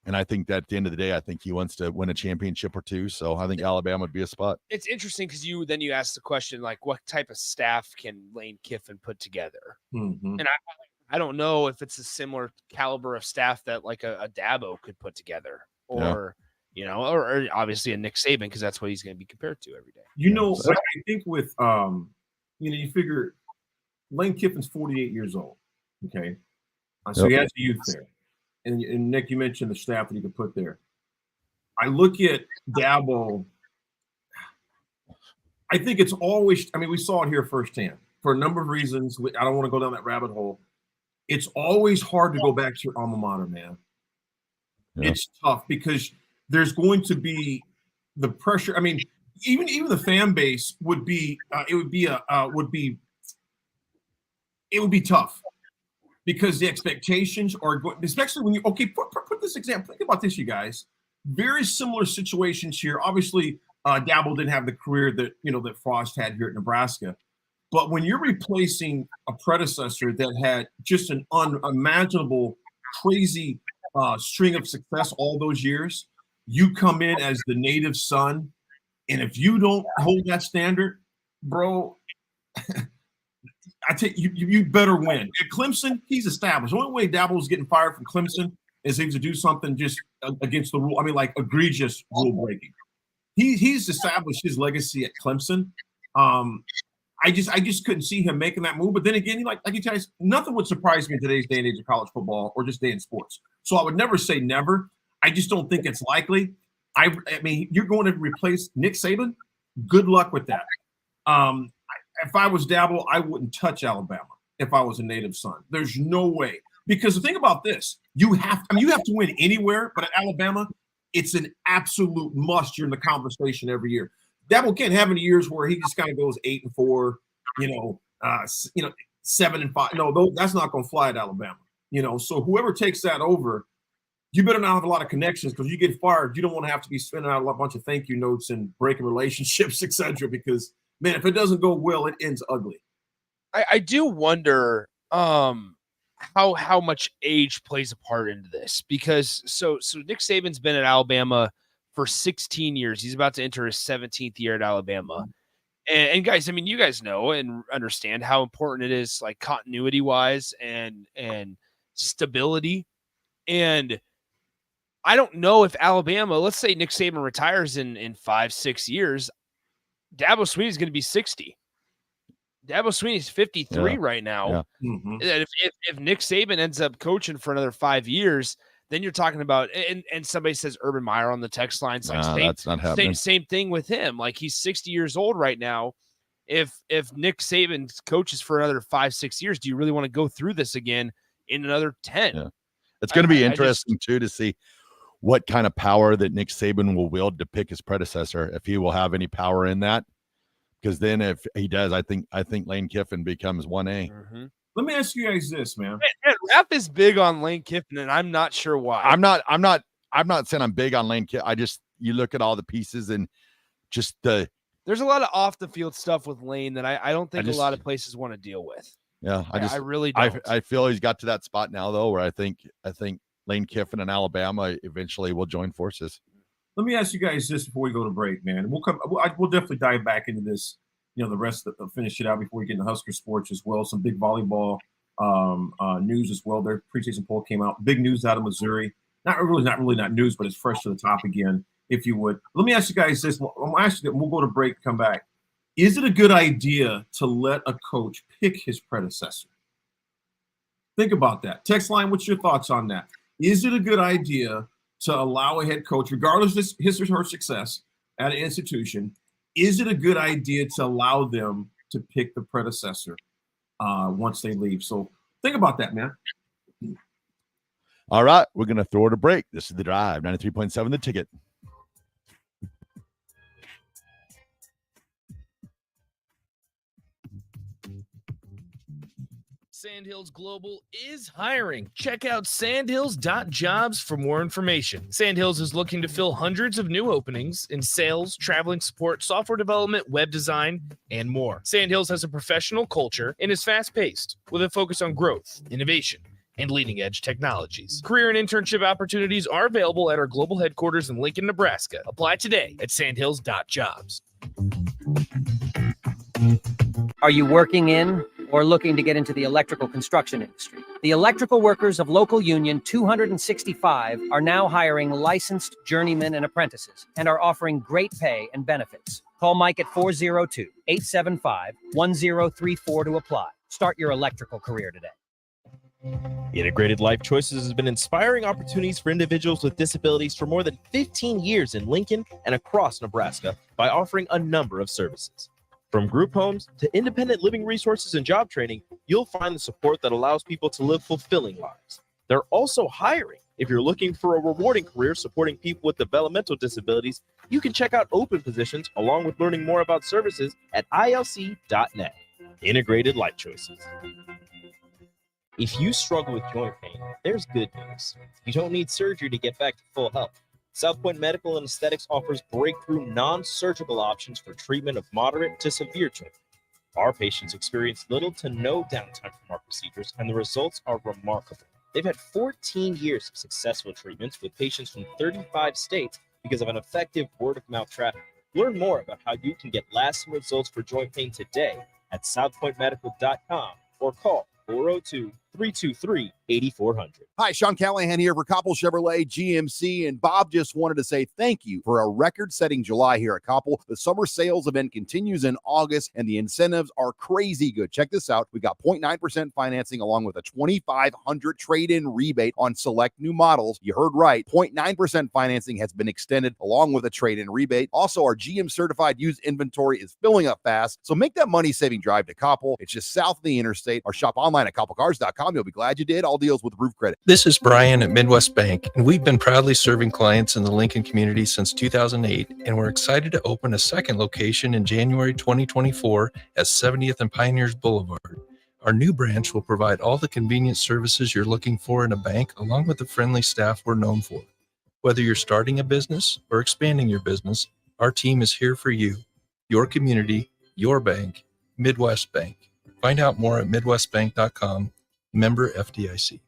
and I think that at the end of the day, I think he wants to win a championship or two. So I think Alabama would be a spot. It's interesting because you ask the question, like, what type of staff can Lane Kiffin put together? Mm-hmm. And I don't know if it's a similar caliber of staff that like a Dabo could put together or, or obviously a Nick Saban, because that's what he's going to be compared to every day. I think with, you figure Lane Kiffin's 48 years old. Okay. So he has the youth there. And Nick, you mentioned the staff that he could put there. I look at Dabo. I think it's always, we saw it here firsthand for a number of reasons. I don't want to go down that rabbit hole. It's always hard to go back to your alma mater, man. Yeah. It's tough because there's going to be the pressure. Even the fan base would be, it would be tough. Because the expectations are going, especially when put this example. Think about this, you guys. Very similar situations here. Obviously, Dabo didn't have the career that Frost had here at Nebraska. But when you're replacing a predecessor that had just an unimaginable, crazy string of success all those years, you come in as the native son, and if you don't hold that standard, bro. I take you better win. At Clemson, he's established. The only way Dabo was getting fired from Clemson is he was to do something just against the rule. Like egregious rule breaking. He's established his legacy at Clemson. I just couldn't see him making that move. But then again, like you guys, nothing would surprise me in today's day and age of college football or just day in sports. So I would never say never. I just don't think it's likely. You're going to replace Nick Saban. Good luck with that. If I was Dabo, I wouldn't touch Alabama if I was a native son. There's no way. Because the thing about this, you have to win anywhere, but at Alabama, it's an absolute must. You're in the conversation every year. Dabo can't have any years where he just kind of goes 8-4, 7-5. No, that's not going to fly at Alabama. So whoever takes that over, you better not have a lot of connections, because you get fired, you don't want to have to be spending out a bunch of thank you notes and breaking relationships, etc. Because man, if it doesn't go well, it ends ugly. I do wonder how much age plays a part into this, because so Nick Saban's been at Alabama for 16 years. He's about to enter his 17th year at Alabama. And guys, I mean, you guys know and understand how important it is, like continuity wise and stability. And I don't know if Alabama, let's say Nick Saban retires in 5-6 years, Dabo Swinney's going to be 60. Dabo Swinney's 53 right now. Yeah. If Nick Saban ends up coaching for another 5 years, then you're talking about, and somebody says Urban Meyer on the text line. It's like that's not happening. Same thing with him. Like, he's 60 years old right now. If Nick Saban coaches for another 5-6 years, do you really want to go through this again in another 10? Yeah. It's going to be interesting too to see what kind of power that Nick Saban will wield to pick his predecessor, if he will have any power in that. Because then if he does, I think Lane Kiffin becomes 1A. Let me ask you guys this, man. Raff is big on Lane Kiffin, and I'm not sure why. I'm not saying I'm big on Lane Kiffin. You look at all the pieces and just there's a lot of off the field stuff with Lane that I don't think a lot of places want to deal with. Yeah, I really don't. I feel he's got to that spot now though, where I think Lane Kiffin and Alabama eventually will join forces. Let me ask you guys this before we go to break, man. We'll definitely dive back into this, the rest of finish it out before we get into Husker sports as well. Some big volleyball news as well. Their preseason poll came out. Big news out of Missouri. Not really news, but it's fresh to the top again, if you would. Let me ask you guys this. I'm going to ask you that. We'll go to break and come back. Is it a good idea to let a coach pick his predecessor? Think about that. Text line, what's your thoughts on that? Is it a good idea to allow a head coach, regardless of his or her success at an institution, is it a good idea to allow them to pick the predecessor once they leave? So think about that, man. All right, we're going to throw it a break. This is The Drive, 93.7 The Ticket. Sandhills Global is hiring. Check out sandhills.jobs for more information. Sandhills is looking to fill hundreds of new openings in sales, traveling support, software development, web design, and more. Sandhills has a professional culture and is fast-paced with a focus on growth, innovation, and leading-edge technologies. Career and internship opportunities are available at our global headquarters in Lincoln, Nebraska. Apply today at sandhills.jobs. Are you working in or looking to get into the electrical construction industry? The electrical workers of Local Union 265 are now hiring licensed journeymen and apprentices and are offering great pay and benefits. Call Mike at 402-875-1034 to apply. Start your electrical career today. Integrated Life Choices has been inspiring opportunities for individuals with disabilities for more than 15 years in Lincoln and across Nebraska by offering a number of services. From group homes to independent living resources and job training, you'll find the support that allows people to live fulfilling lives. They're also hiring. If you're looking for a rewarding career supporting people with developmental disabilities, you can check out open positions along with learning more about services at ilc.net. Integrated Life Choices. If you struggle with joint pain, there's good news. You don't need surgery to get back to full health. South Point Medical and Aesthetics offers breakthrough non-surgical options for treatment of moderate to severe joint pain. Our patients experience little to no downtime from our procedures, and the results are remarkable. They've had 14 years of successful treatments with patients from 35 states because of an effective word-of-mouth traffic. Learn more about how you can get lasting results for joint pain today at southpointmedical.com or call 402-323-8400. Hi, Sean Callahan here for Koppel Chevrolet GMC, and Bob just wanted to say thank you for a record-setting July here at Koppel. The summer sales event continues in August, and the incentives are crazy good. Check this out. We got 0.9% financing along with a $2,500 trade-in rebate on select new models. You heard right. 0.9% financing has been extended along with a trade-in rebate. Also, our GM-certified used inventory is filling up fast, so make that money-saving drive to Koppel. It's just south of the interstate, or shop online at koppelcars.com. You'll be glad you did. All deals with roof credit. This is Brian at Midwest Bank, and we've been proudly serving clients in the Lincoln community since 2008, and we're excited to open a second location in January 2024 at 70th and Pioneers Boulevard. Our new branch will provide all the convenient services you're looking for in a bank, along with the friendly staff we're known for. Whether you're starting a business or expanding your business, our team is here for you, your community, your bank, Midwest Bank. Find out more at midwestbank.com, member FDIC.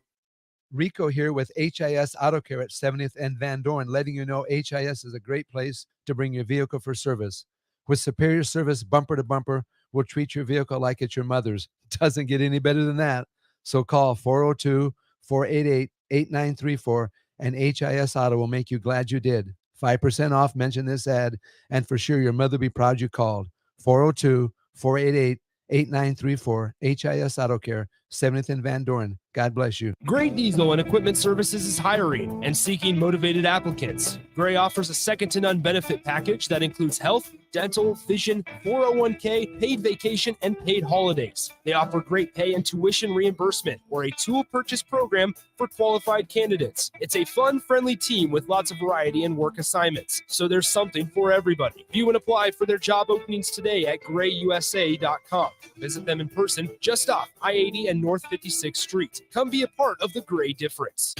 Rico here with HIS Auto Care at 70th and Van Dorn, letting you know HIS is a great place to bring your vehicle for service. With superior service, bumper to bumper, we'll treat your vehicle like it's your mother's. Doesn't get any better than that. So call 402-488-8934 and HIS Auto will make you glad you did. 5% off, mention this ad, and for sure your mother will be proud you called. 402-488-8934, HIS Auto Care, 70th and Van Doren. God bless you. Gray Diesel and Equipment Services is hiring and seeking motivated applicants. Gray offers a second-to-none benefit package that includes health, dental, vision, 401k, paid vacation, and paid holidays. They offer great pay and tuition reimbursement or a tool purchase program for qualified candidates. It's a fun, friendly team with lots of variety and work assignments, so there's something for everybody. View and apply for their job openings today at grayusa.com. Visit them in person just off I-80 and North 56th Street. Come be a part of the Gray difference.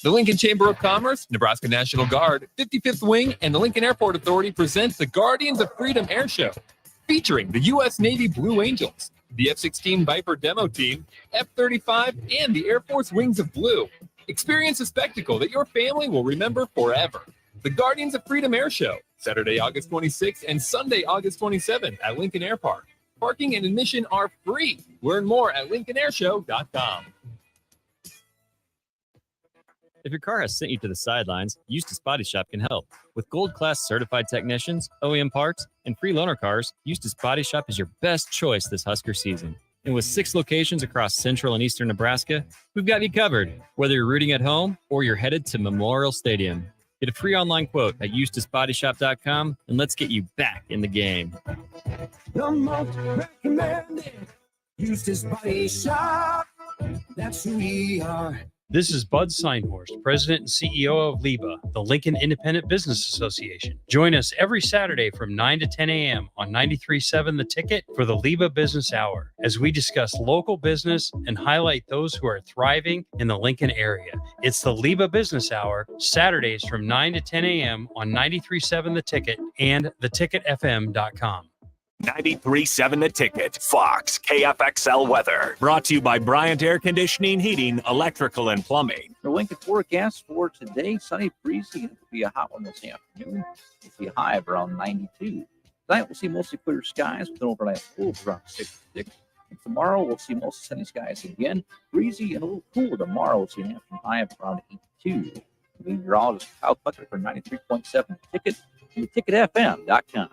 The Lincoln Chamber of Commerce, Nebraska National Guard, 55th Wing, and the Lincoln Airport Authority presents the Guardians of Freedom Air Show, featuring the U.S. Navy Blue Angels, the F-16 Viper demo team, F-35, and the Air Force Wings of Blue. Experience a spectacle that your family will remember forever. The Guardians of Freedom Air Show, Saturday, August 26th and Sunday, August 27th at Lincoln Air Park. Parking and admission are free. Learn more at lincolnairshow.com. If your car has sent you to the sidelines, Eustace Body Shop can help. With gold-class certified technicians, OEM parts, and free loaner cars, Eustace Body Shop is your best choice this Husker season. And with 6 locations across central and eastern Nebraska, we've got you covered, whether you're rooting at home or you're headed to Memorial Stadium. Get a free online quote at EustaceBodyShop.com, and let's get you back in the game. The most recommended Eustace Body Shop. That's who we are. This is Bud Seinhorst, President and CEO of LIBA, the Lincoln Independent Business Association. Join us every Saturday from 9 to 10 a.m. on 93.7 The Ticket for the LIBA Business Hour, as we discuss local business and highlight those who are thriving in the Lincoln area. It's the LIBA Business Hour, Saturdays from 9 to 10 a.m. on 93.7 The Ticket and theticketfm.com. 93.7 The Ticket, Fox, KFXL weather. Brought to you by Bryant Air Conditioning, Heating, Electrical, and Plumbing. The Lincoln forecast for today, sunny, breezy, and it'll be a hot one this afternoon. It'll be a high of around 92. Tonight we'll see mostly clear skies with an overnight low of around 66. And tomorrow we'll see mostly sunny skies again, breezy and a little cooler tomorrow. We'll see an afternoon high of around 82. The meteorologist Kyle Clucker for 93.7 The Ticket and theticketfm.com.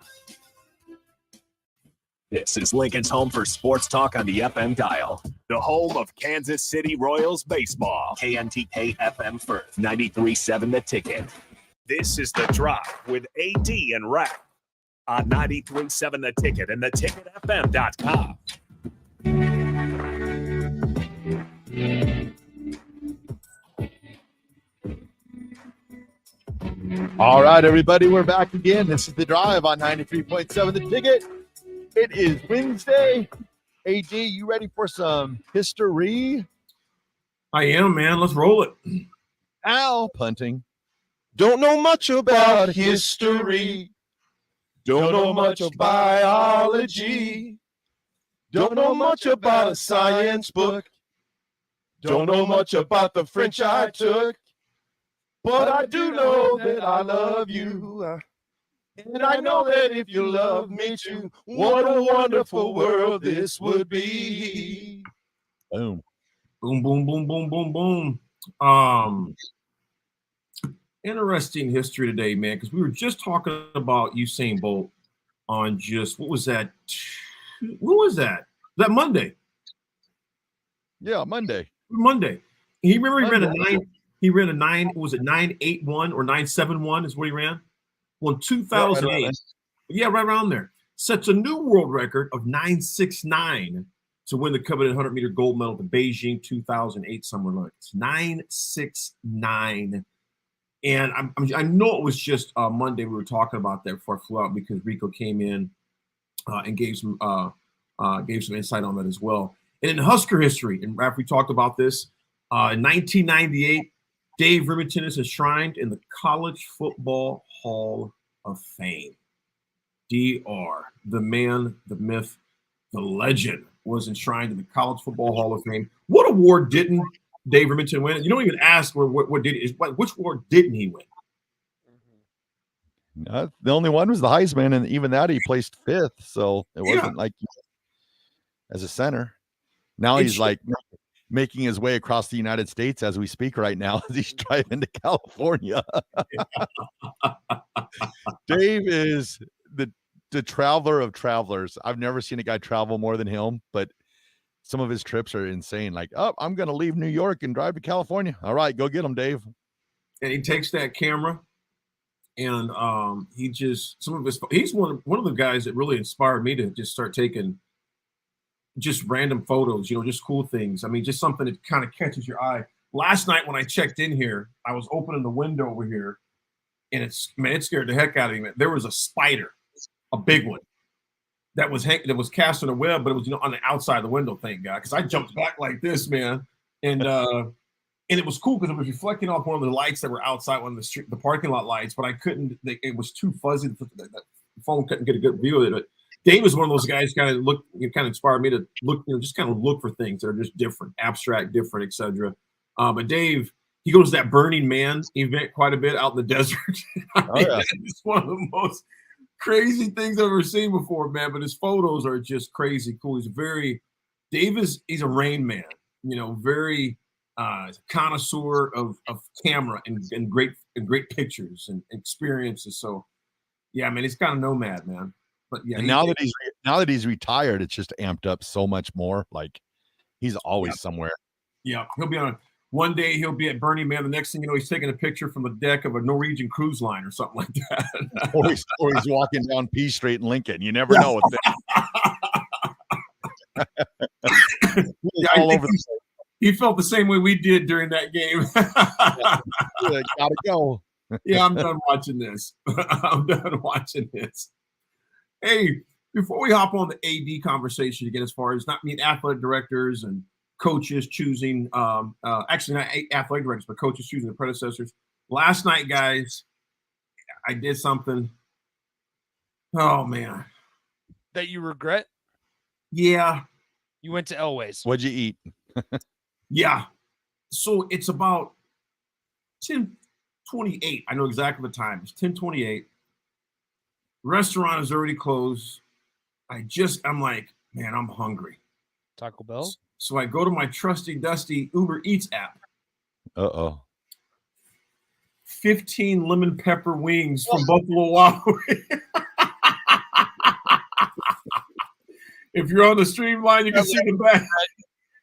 This is Lincoln's home for sports talk on the FM dial. The home of Kansas City Royals baseball. KNTK FM First, 93.7 The Ticket. This is The Drop with AD and Raff on 93.7 The Ticket and theticketfm.com. All right, everybody, we're back again. This is The Drive on 93.7 The Ticket. It is Wednesday. AD, you ready for some history? I am, man. Let's roll it. Al punting. Don't know much about history. Don't know much of biology. Don't know much about a science book. Don't know much about the French I took. But I do know that I love you. And I know that if you love me too, what a wonderful world this would be. Boom. Boom, boom, boom, boom, boom, boom. Interesting history today, man, because we were just talking about Usain Bolt on just, what was that? Was that Monday? Yeah, Monday. He ran a 981 or 971 is what he ran? Well, in 2008, right around there, sets a new world record of 969 to win the coveted 100-meter gold medal at the Beijing 2008 Summer Olympics. 969. And I know it was just Monday we were talking about that before I flew out because Rico came in and gave some insight on that as well. And in Husker history, and Raff, we talked about this, in 1998, Dave Remington is enshrined in the College Football Hall of Fame. DR, the man, the myth, the legend, was enshrined in the College Football Hall of Fame. What award didn't Dave Remington win? You don't even ask which award didn't he win? The only one was the Heisman, and even that he placed 5th. So it wasn't like as a center. Now he's like making his way across the United States as we speak right now as he's driving to California. Dave is the traveler of travelers. I've never seen a guy travel more than him, but some of his trips are insane. Like, oh, I'm going to leave New York and drive to California. All right, go get him, Dave. And he takes that camera, and he's one of the guys that really inspired me to just start taking just random photos, just cool things. I mean, just something that kind of catches your eye. Last night when I checked in here, I was opening the window over here, and it scared the heck out of me. There was a spider, a big one, that was casting a web, but it was on the outside of the window. Thank God, because I jumped back like this, man, and it was cool because it was reflecting off one of the lights that were outside one of the parking lot lights, but I couldn't. It was too fuzzy. The phone couldn't get a good view of it. But Dave was one of those guys kind of inspired me to look, just kind of look for things that are just different, abstract, different, etc. But Dave, he goes to that Burning Man event quite a bit out in the desert. It's one of the most crazy things I've ever seen before, man. But his photos are just crazy cool. He's a Rain Man, very connoisseur of camera and great pictures and experiences. So yeah, man, he's kind of nomad, man. But yeah, and now that he's retired, it's just amped up so much more. Like he's always somewhere. Yeah, one day he'll be at Burning Man. The next thing you know, he's taking a picture from the deck of a Norwegian cruise line or something like that. or he's walking down P Street in Lincoln. You never know. All over the he felt the same way we did during that game. Gotta go. Yeah, I'm done watching this. Hey, before we hop on the AD conversation again, as far as athletic directors and coaches choosing, actually not athletic directors, but coaches choosing the predecessors. Last night, guys, I did something. Oh man, that you regret? Yeah, you went to Elway's. What'd you eat? Yeah, so it's about 10:28. I know exactly the time. It's 10:28. Restaurant is already closed. I'm like, man, I'm hungry. Taco Bell. So I go to my trusty dusty Uber Eats app. 15 lemon pepper wings from Buffalo Wild Wings. If you're on the streamline, you can see the back.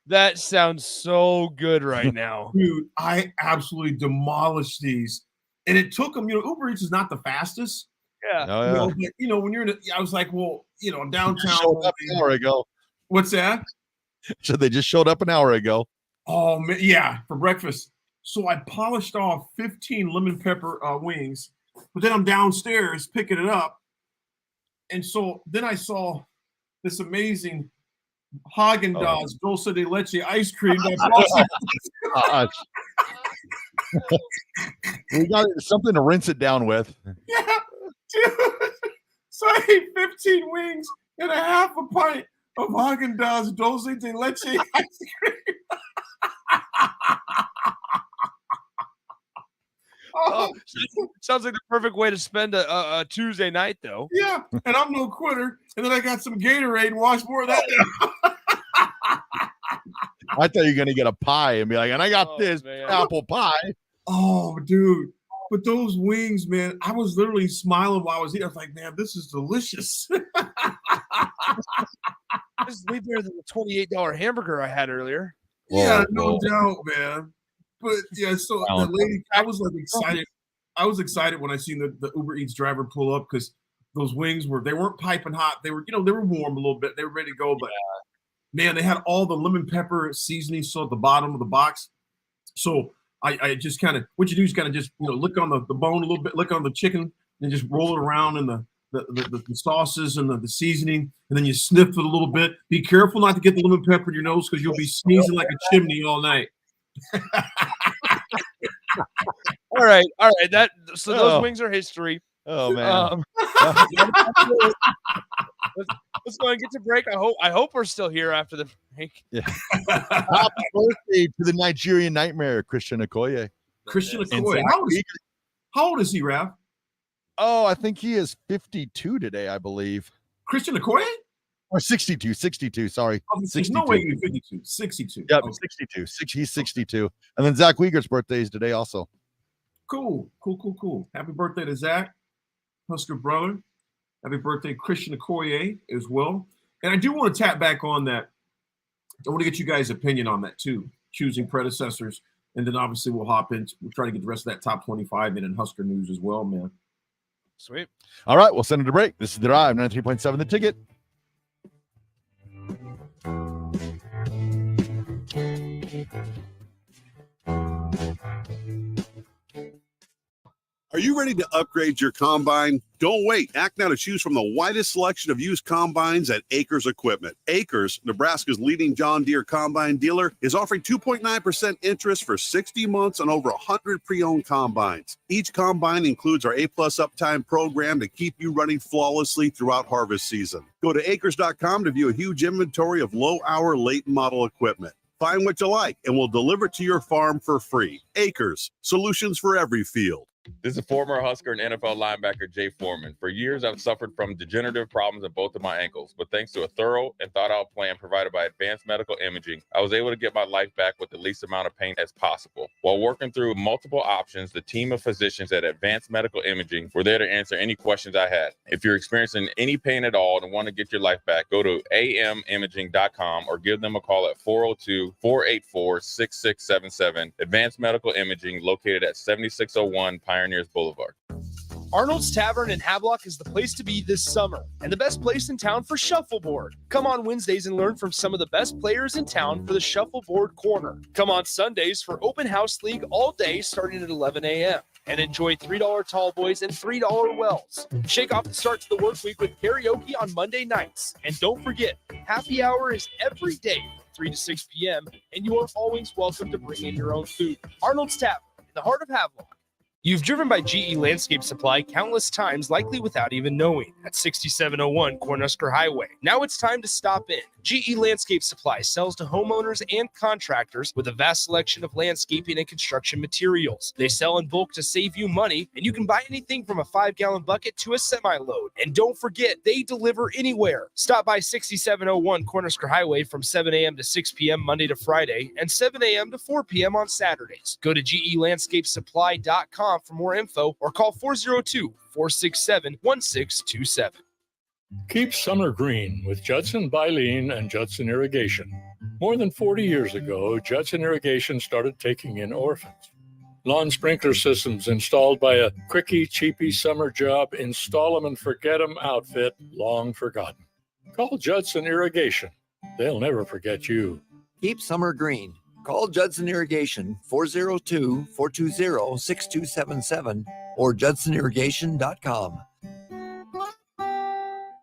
That sounds so good right now. Dude, I absolutely demolished these. And it took them, Uber Eats is not the fastest. Yeah. Oh, yeah. When you're I was like, well, downtown. Showed up an hour ago. What's that? So they just showed up an hour ago. Oh, man, yeah, for breakfast. So I polished off 15 lemon pepper wings, but then I'm downstairs picking it up. And so then I saw this amazing Haagen-Dazs dulce de leche ice cream. We got something to rinse it down with. Yeah, dude. So I ate 15 wings and a half a pint of Haagen-Dazs dulce de leche ice cream. Sounds like the perfect way to spend a Tuesday night, though. Yeah, and I'm no quitter. And then I got some Gatorade and washed more of that down. I thought you were going to get a pie and be like, and I got this apple pie. Oh, dude. But those wings, man, I was literally smiling while I was eating. I was like, man, this is delicious. This is way better than the $28 hamburger I had earlier. Yeah, no doubt, man. But yeah, so the lady, I was like excited. I was excited when I seen the Uber Eats driver pull up because those wings weren't piping hot. They were, they were warm a little bit. They were ready to go, but man, they had all the lemon pepper seasoning so at the bottom of the box. So I just kind of, what you do is kind of just, lick on the bone a little bit, lick on the chicken, and just roll it around in the sauces and the seasoning, and then you sniff it a little bit. Be careful not to get the lemon pepper in your nose because you'll be sneezing like a chimney all night. All right. Those wings are history. Oh man. Let's go and get to break. I hope we're still here after the break. Yeah. Happy birthday to the Nigerian Nightmare, Christian Okoye. Christian Okoye. How old is he, Raff? Oh, I think he is 52 today, I believe. Christian Okoye? Or 62, sorry. There's 62. no way he can be 52. 62. Yep, Okay. 62. He's 62. And then Zach Wiegert's birthday is today also. Cool. Happy birthday to Zach, Husker brother. Happy birthday, Christian Okoye, as well. And I do want to tap back on that. I want to get you guys' opinion on that too, choosing predecessors. And then obviously we'll try to get the rest of that top 25 in Husker news as well, man. Sweet. All right, we'll send it a break. This is The Drive, 93.7 The Ticket. Are you ready to upgrade your combine? Don't wait. Act now to choose from the widest selection of used combines at Acres Equipment. Acres, Nebraska's leading John Deere combine dealer, is offering 2.9% interest for 60 months on over 100 pre-owned combines. Each combine includes our A-plus uptime program to keep you running flawlessly throughout harvest season. Go to acres.com to view a huge inventory of low-hour, late-model equipment. Find what you like, and we'll deliver it to your farm for free. Acres, solutions for every field. This is former Husker and NFL linebacker Jay Foreman. For years, I've suffered from degenerative problems in both of my ankles, but thanks to a thorough and thought-out plan provided by Advanced Medical Imaging, I was able to get my life back with the least amount of pain as possible. While working through multiple options, the team of physicians at Advanced Medical Imaging were there to answer any questions I had. If you're experiencing any pain at all and want to get your life back, go to amimaging.com or give them a call at 402-484-6677. Advanced Medical Imaging, located at 7601 Pioneers Boulevard. Arnold's Tavern in Havelock is the place to be this summer, and the best place in town for shuffleboard. Come on Wednesdays and learn from some of the best players in town for the Shuffleboard Corner. Come on Sundays for Open House League all day starting at 11 a.m. and enjoy $3 tall boys and $3 wells. Shake off the start to the work week with karaoke on Monday nights. And don't forget, happy hour is every day from 3 to 6 p.m., and you are always welcome to bring in your own food. Arnold's Tavern in the heart of Havelock. You've driven by GE Landscape Supply countless times, likely without even knowing, at 6701 Cornhusker Highway. Now it's time to stop in. GE Landscape Supply sells to homeowners and contractors with a vast selection of landscaping and construction materials. They sell in bulk to save you money, and you can buy anything from a 5-gallon bucket to a semi-load. And don't forget, they deliver anywhere. Stop by 6701 Cornhusker Highway from 7 a.m. to 6 p.m. Monday to Friday and 7 a.m. to 4 p.m. on Saturdays. Go to GELandscapesupply.com for more info or call 402-467-1627. Keep summer green with Judson Bylene and Judson Irrigation. More than 40 years ago, Judson Irrigation started taking in orphans. Lawn sprinkler systems installed by a quickie, cheapy summer job, install them and forget them outfit long forgotten. Call Judson Irrigation. They'll never forget you. Keep summer green. Call Judson Irrigation 402-420-6277 or judsonirrigation.com.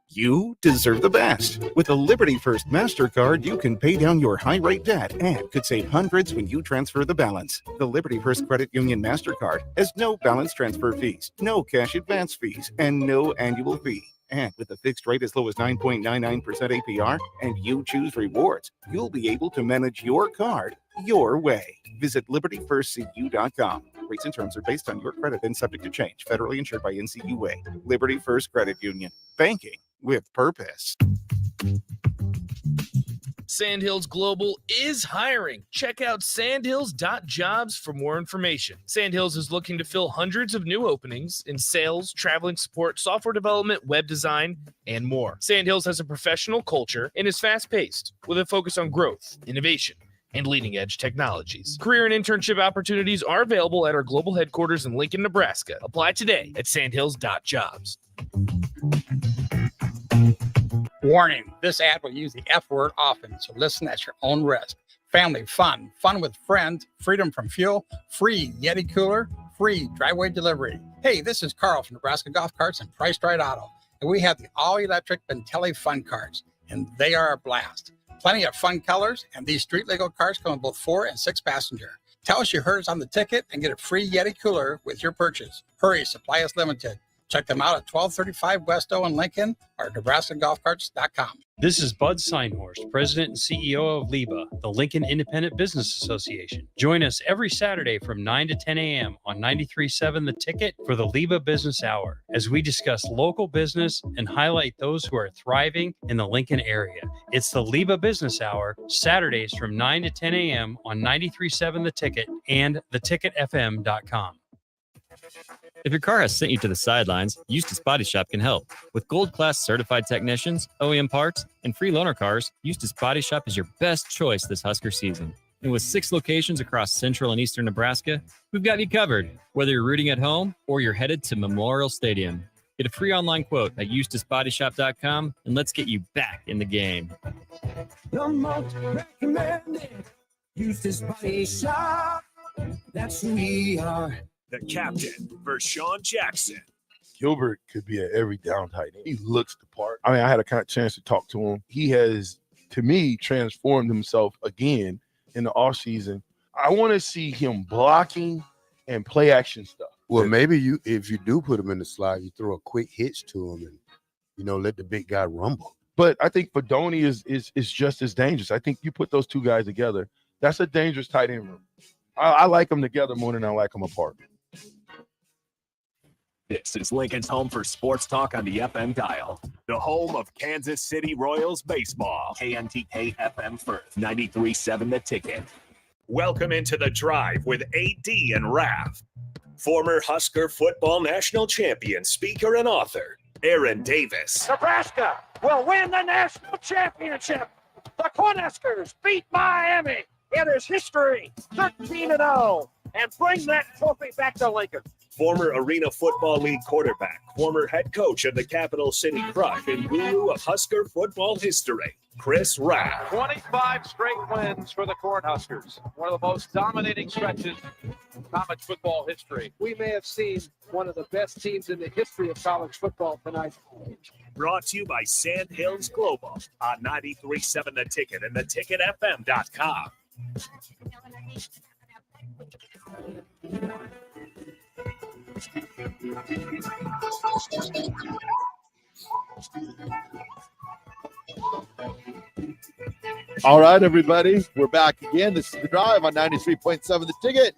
You deserve the best. With a Liberty First MasterCard, you can pay down your high-rate debt and could save hundreds when you transfer the balance. The Liberty First Credit Union MasterCard has no balance transfer fees, no cash advance fees, and no annual fee. And with a fixed rate as low as 9.99% APR and you choose rewards, you'll be able to manage your card your way. Visit libertyfirstcu.com. Rates and terms are based on your credit and subject to change. Federally insured by NCUA. Liberty First Credit Union. Banking with purpose. Sandhills Global is hiring. Check out sandhills.jobs for more information. Sandhills is looking to fill hundreds of new openings in sales, traveling support, software development, web design, and more. Sandhills has a professional culture and is fast-paced with a focus on growth, innovation, and leading-edge technologies. Career and internship opportunities are available at our global headquarters in Lincoln, Nebraska. Apply today at sandhills.jobs. Warning, this ad will use the F word often, so listen at your own risk. Family fun, fun with friends, freedom from fuel, free Yeti cooler, free driveway delivery. Hey, this is Carl from Nebraska Golf Carts and Priced Right Auto, and we have the all-electric Bentelli Fun Carts, and they are a blast. Plenty of fun colors, and these street legal cars come in both 4 and 6 passenger. Tell us you heard us on the ticket and get a free Yeti cooler with your purchase. Hurry, supply is limited. Check them out at 1235 West O in Lincoln or NebraskaGolfCarts.com. This is Bud Steinhorst, President and CEO of LIBA, the Lincoln Independent Business Association. Join us every Saturday from 9 to 10 a.m. on 93.7 The Ticket for the LIBA Business Hour, as we discuss local business and highlight those who are thriving in the Lincoln area. It's the LIBA Business Hour, Saturdays from 9 to 10 a.m. on 93.7 The Ticket and theticketfm.com. If your car has sent you to the sidelines, Eustace Body Shop can help. With Gold Class certified technicians, OEM parts, and free loaner cars, Eustace Body Shop is your best choice this Husker season. And with 6 locations across central and eastern Nebraska, we've got you covered, whether you're rooting at home or you're headed to Memorial Stadium. Get a free online quote at EustaceBodyShop.com, and let's get you back in the game. The most recommended Eustace Body Shop. That's who we are. The captain, Vershawn Jackson. Gilbert could be at every down tight end. He looks the part. I mean, I had a kind of chance to talk to him. He has, to me, transformed himself again in the offseason. I want to see him blocking and play action stuff. Well, maybe if you do put him in the slot, you throw a quick hitch to him and, let the big guy rumble. But I think Fedoni is just as dangerous. I think you put those two guys together, that's a dangerous tight end room. I like them together more than I like them apart. This is Lincoln's home for sports talk on the FM dial. The home of Kansas City Royals baseball. KNTK FM Firth, 93.7 The Ticket. Welcome into the drive with AD and Raff. Former Husker football national champion, speaker, and author, Aaron Davis. Nebraska will win the national championship. The Cornhuskers beat Miami. It is history, 13-0, and bring that trophy back to Lincoln. Former Arena Football League quarterback, former head coach of the Capital City Crush, and guru of Husker football history, Chris Raff. 25 straight wins for the Cornhuskers. One of the most dominating stretches in college football history. We may have seen one of the best teams in the history of college football tonight. Brought to you by Sand Hills Global on 93.7 The Ticket and theticketfm.com. All right, everybody, we're back again. This is The Drive on 93.7 The Ticket.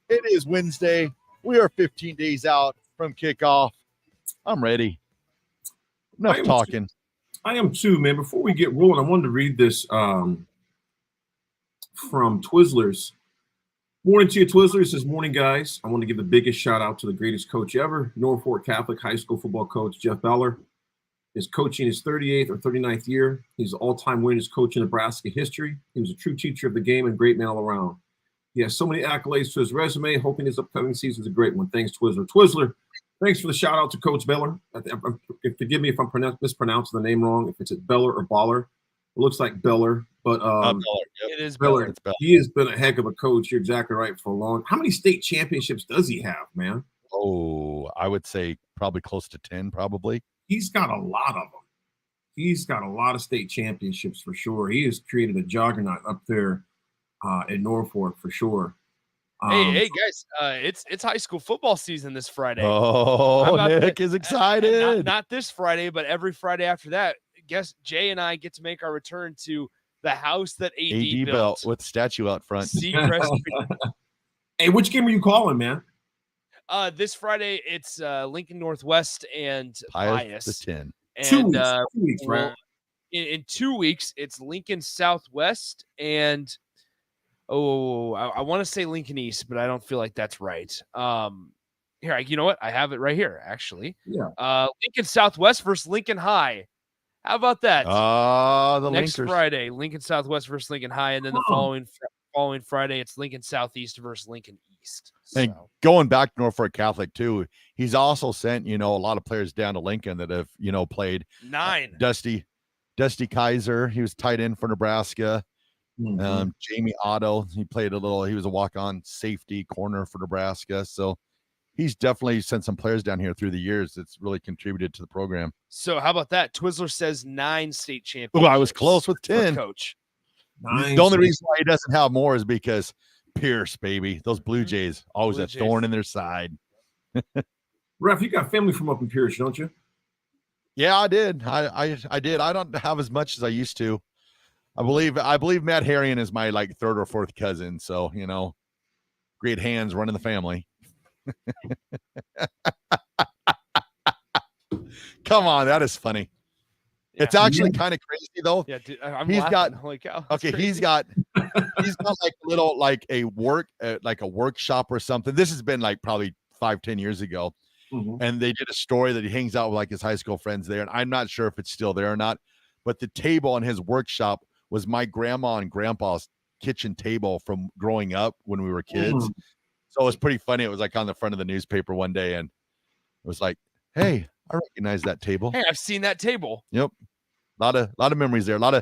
It is Wednesday. We are 15 days out from kickoff. I'm ready. Enough talking. I am too, man. Before we get rolling, I wanted to read this from Twizzlers. Morning to you, Twizzlers. This morning, guys. I want to give the biggest shout out to the greatest coach ever, Norfolk Catholic High School football coach Jeff Beller. Is coaching his 38th or 39th year. He's the all-time winningest coach in Nebraska history. He was a true teacher of the game and great man all around. He has so many accolades to his resume. Hoping his upcoming season is a great one. Thanks, Twizzler. Twizzler, thanks for the shout out to Coach Beller. Forgive me if I'm mispronouncing the name wrong. If it's Beller or Baller, it looks like Beller, but Beller, yep. It is Beller. He has been a heck of a coach. You're exactly right for a long. How many state championships does he have, man? Oh, I would say probably close to 10, probably. He's got a lot of them. He's got a lot of state championships for sure. He has created a juggernaut up there in Norfolk for sure. Hey guys, it's high school football season this Friday. Oh, Nick is excited. Not this Friday, but every Friday after that. Guess Jay and I get to make our return to the house that AD built with the statue out front. Hey, which game are you calling, man? This Friday it's Lincoln Northwest and Pius. The 10. And 2 weeks, 2 weeks, right? In 2 weeks, it's Lincoln Southwest and I want to say Lincoln East, but I don't feel like that's right. Here, you know what? I have it right here, actually. Yeah. Lincoln Southwest versus Lincoln High. How about that? The next Linkers. Friday, Lincoln Southwest versus Lincoln High, and then the following Friday, it's Lincoln Southeast versus Lincoln East. And going back to Norfolk Catholic too, he's also sent a lot of players down to Lincoln that have played 9. Dusty Kaiser, he was tight end for Nebraska. Mm-hmm. Jamie Otto, he was a walk-on safety corner for Nebraska. So he's definitely sent some players down here through the years that's really contributed to the program. So how about that? Twizzler says 9 state championships. Well, I was close with 10. Coach. The only reason why he doesn't have more is because Pierce, baby, those Blue Jays always a thorn in their side. Raff, you got family from up in Pierce, don't you? Yeah, I did. I did. I don't have as much as I used to. I believe Matt Harrion is my like third or fourth cousin. So, great hands running the family. Come on, that is funny. Yeah. It's actually kind of crazy though. Yeah, dude, I'm He's laughing. got Holy cow, that's okay. crazy. He's got like a little like a workshop or something. This has been like probably 5-10 years ago, and they did a story that he hangs out with like his high school friends there. And I'm not sure if it's still there or not, but the table in his workshop was my grandma and grandpa's kitchen table from growing up when we were kids. So it was pretty funny. It was like on the front of the newspaper one day, and it was like, "Hey, I recognize that table." Hey, I've seen that table. Yep. Lot of memories there. A lot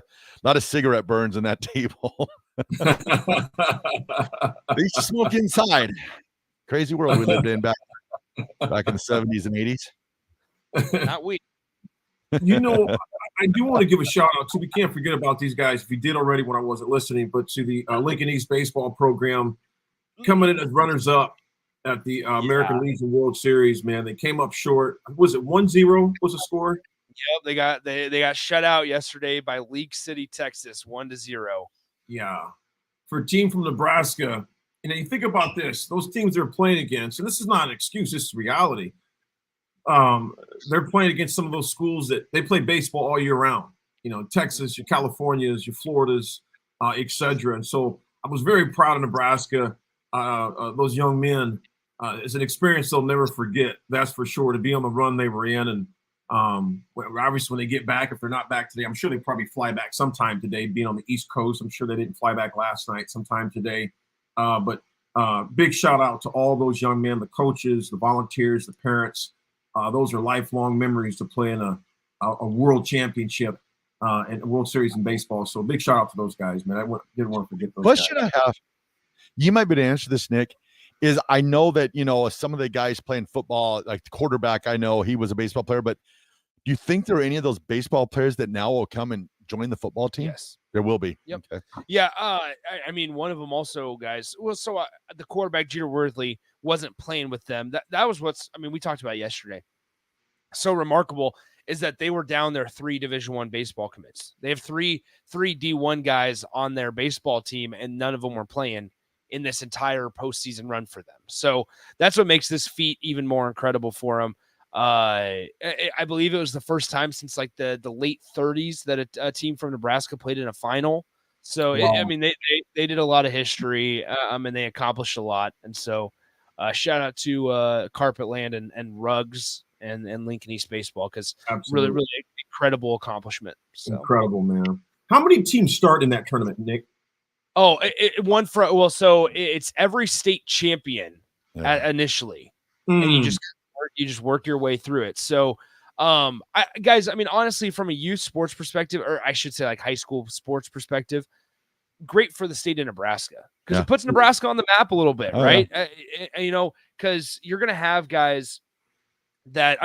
of cigarette burns in that table. They used to smoke inside. Crazy world we lived in back in the 70s and 80s. Not we. I do want to give a shout out to, we can't forget about these guys. If you did already when I wasn't listening, but to the Lincoln East baseball program coming in as runners up at the American Legion World Series, man. They came up short. Was it 1-0 was the score? Yep, they got shut out yesterday by League City, Texas, 1-0. Yeah. For a team from Nebraska, you think about this, those teams they're playing against, and this is not an excuse, this is reality. They're playing against some of those schools that they play baseball all year round. Texas, your Californias, your Floridas, et cetera. And so I was very proud of Nebraska. Those young men, it's an experience they'll never forget. That's for sure, to be on the run they were in. And obviously when they get back, if they're not back today, I'm sure they probably fly back sometime today, being on the East Coast. I'm sure they didn't fly back last night, sometime today. But big shout out to all those young men, the coaches, the volunteers, the parents. Those are lifelong memories to play in a world championship and a World Series in baseball. So big shout out to those guys, man. Didn't want to forget those Question guys. I have, you might be able to answer this, Nick, is I know that, some of the guys playing football, like the quarterback, I know he was a baseball player, but do you think there are any of those baseball players that now will come and join the football team? Yes. There will be. Yep. Okay. Yeah. I mean, one of them also, guys. Well, so the quarterback Jeter Worthley wasn't playing with them. That was we talked about yesterday. So remarkable is that they were down their 3 Division I baseball commits. They have three D1 guys on their baseball team, and none of them were playing in this entire postseason run for them. So that's what makes this feat even more incredible for them. I believe it was the first time since like the late 30s that a team from Nebraska played in a final. So Wow. They did a lot of history, and they accomplished a lot. And so shout out to Carpet Land and Rugs and Lincoln East baseball, because really incredible accomplishment. So. Incredible, man. How many teams start in that tournament, Nick? Oh, so it's every state champion initially, and you just work your way through it. So, guys, honestly, from a youth sports perspective, or I should say like high school sports perspective, great for the state of Nebraska, because it puts Nebraska on the map a little bit, right? Because you're going to have guys that,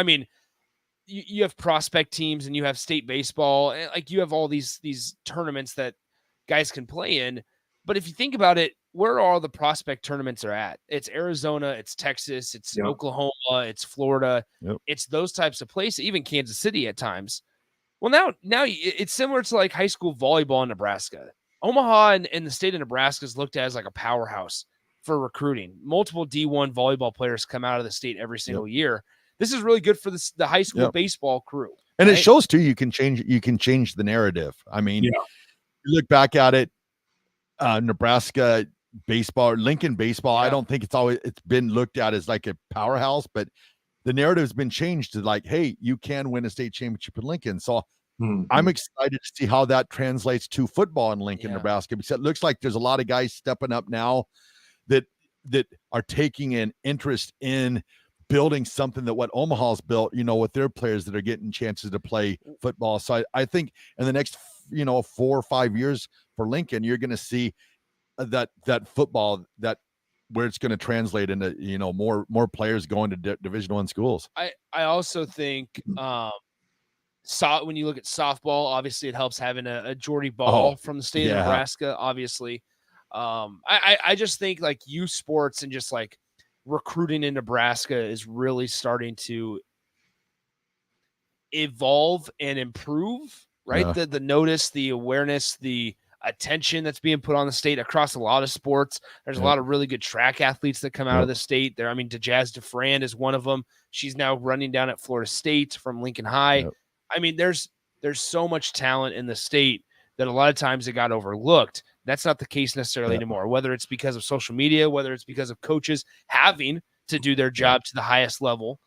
you have prospect teams and you have state baseball, and like you have all these tournaments that guys can play in. But if you think about it, where all the prospect tournaments are at, it's Arizona, it's Texas, it's Oklahoma, it's Florida, it's those types of places, even Kansas City at times. Well, now it's similar to like high school volleyball in Nebraska. Omaha and the state of Nebraska is looked at as like a powerhouse for recruiting. Multiple D1 volleyball players come out of the state every single year. This is really good for the high school baseball crew. And it shows too, you can change the narrative. You look back at it, Nebraska baseball, or Lincoln baseball, I don't think it's been looked at as like a powerhouse, but the narrative has been changed to like, hey, you can win a state championship in Lincoln. So I'm excited to see how that translates to football in Lincoln, Nebraska, because it looks like there's a lot of guys stepping up now that are taking an interest in building something that what Omaha's built, with their players that are getting chances to play football. So I think in the next, 4 or 5 years for Lincoln, you're going to see that football, that where it's going to translate into, more players going to Division I schools. I also think, when you look at softball, obviously it helps having a Jordy Ball from the state of Nebraska, obviously. I just think like youth sports and just like recruiting in Nebraska is really starting to evolve and improve, right? Yeah. The notice, the awareness, the attention that's being put on the state across a lot of sports. There's a lot of really good track athletes that come out of the state there. I mean, DeJazz DeFran is one of them. She's now running down at Florida State from Lincoln High. I mean, there's so much talent in the state that a lot of times it got overlooked. That's not the case necessarily anymore, whether it's because of social media, whether it's because of coaches having to do their job to the highest level.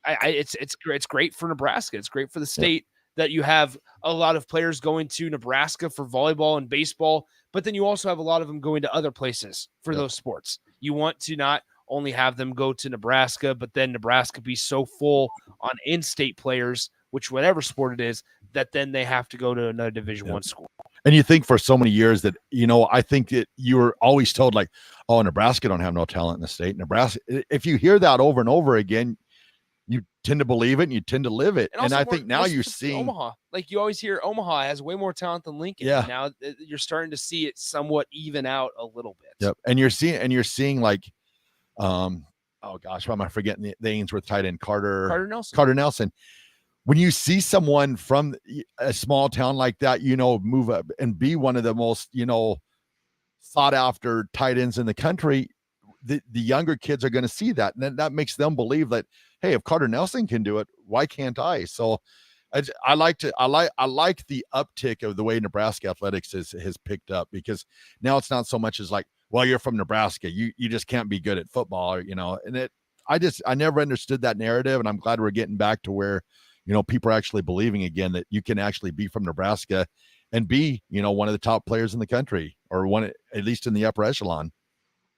It's great for Nebraska. It's great for the state that you have a lot of players going to Nebraska for volleyball and baseball, but then you also have a lot of them going to other places for those sports. You want to not only have them go to Nebraska, but then Nebraska be so full on in-state players, which whatever sport it is, that then they have to go to another Division I school. And you think for so many years that, I think that you were always told like, oh, Nebraska don't have no talent in the state. Nebraska, if you hear that over and over again, you tend to believe it and you tend to live it. And I think now you're seeing Omaha. Like you always hear Omaha has way more talent than Lincoln. Yeah. Now you're starting to see it somewhat even out a little bit. Yep. And you're seeing like, oh gosh, why am I forgetting the Ainsworth tight end, Carter Nelson. When you see someone from a small town like that, move up and be one of the most, sought after tight ends in the country, the younger kids are going to see that. And then that makes them believe that, hey, if Carter Nelson can do it, why can't I? So I like the uptick of the way Nebraska athletics has picked up, because now it's not so much as like, well, you're from Nebraska, you just can't be good at football, and I never understood that narrative. And I'm glad we're getting back to where, people are actually believing again that you can actually be from Nebraska and be, one of the top players in the country, or one, at least in the upper echelon.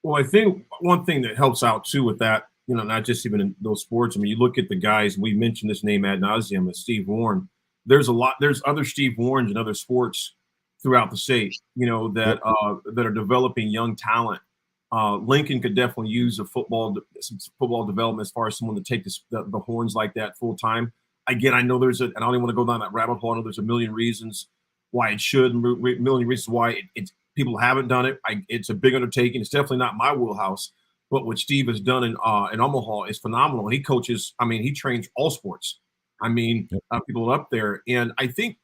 Well, I think one thing that helps out too with that, not just even in those sports. I mean, you look at the guys, we mentioned this name ad nauseum, is Steve Warren. There's other Steve Warrens in other sports throughout the state, that are developing young talent. Lincoln could definitely use some football development as far as someone to take the horns like that full time. Again, I know and I don't even want to go down that rabbit hole. I know there's a million reasons why it should, a million reasons why people haven't done it. It's a big undertaking. It's definitely not my wheelhouse. But what Steve has done in Omaha is phenomenal. And he coaches, he trains all sports. People up there. And I think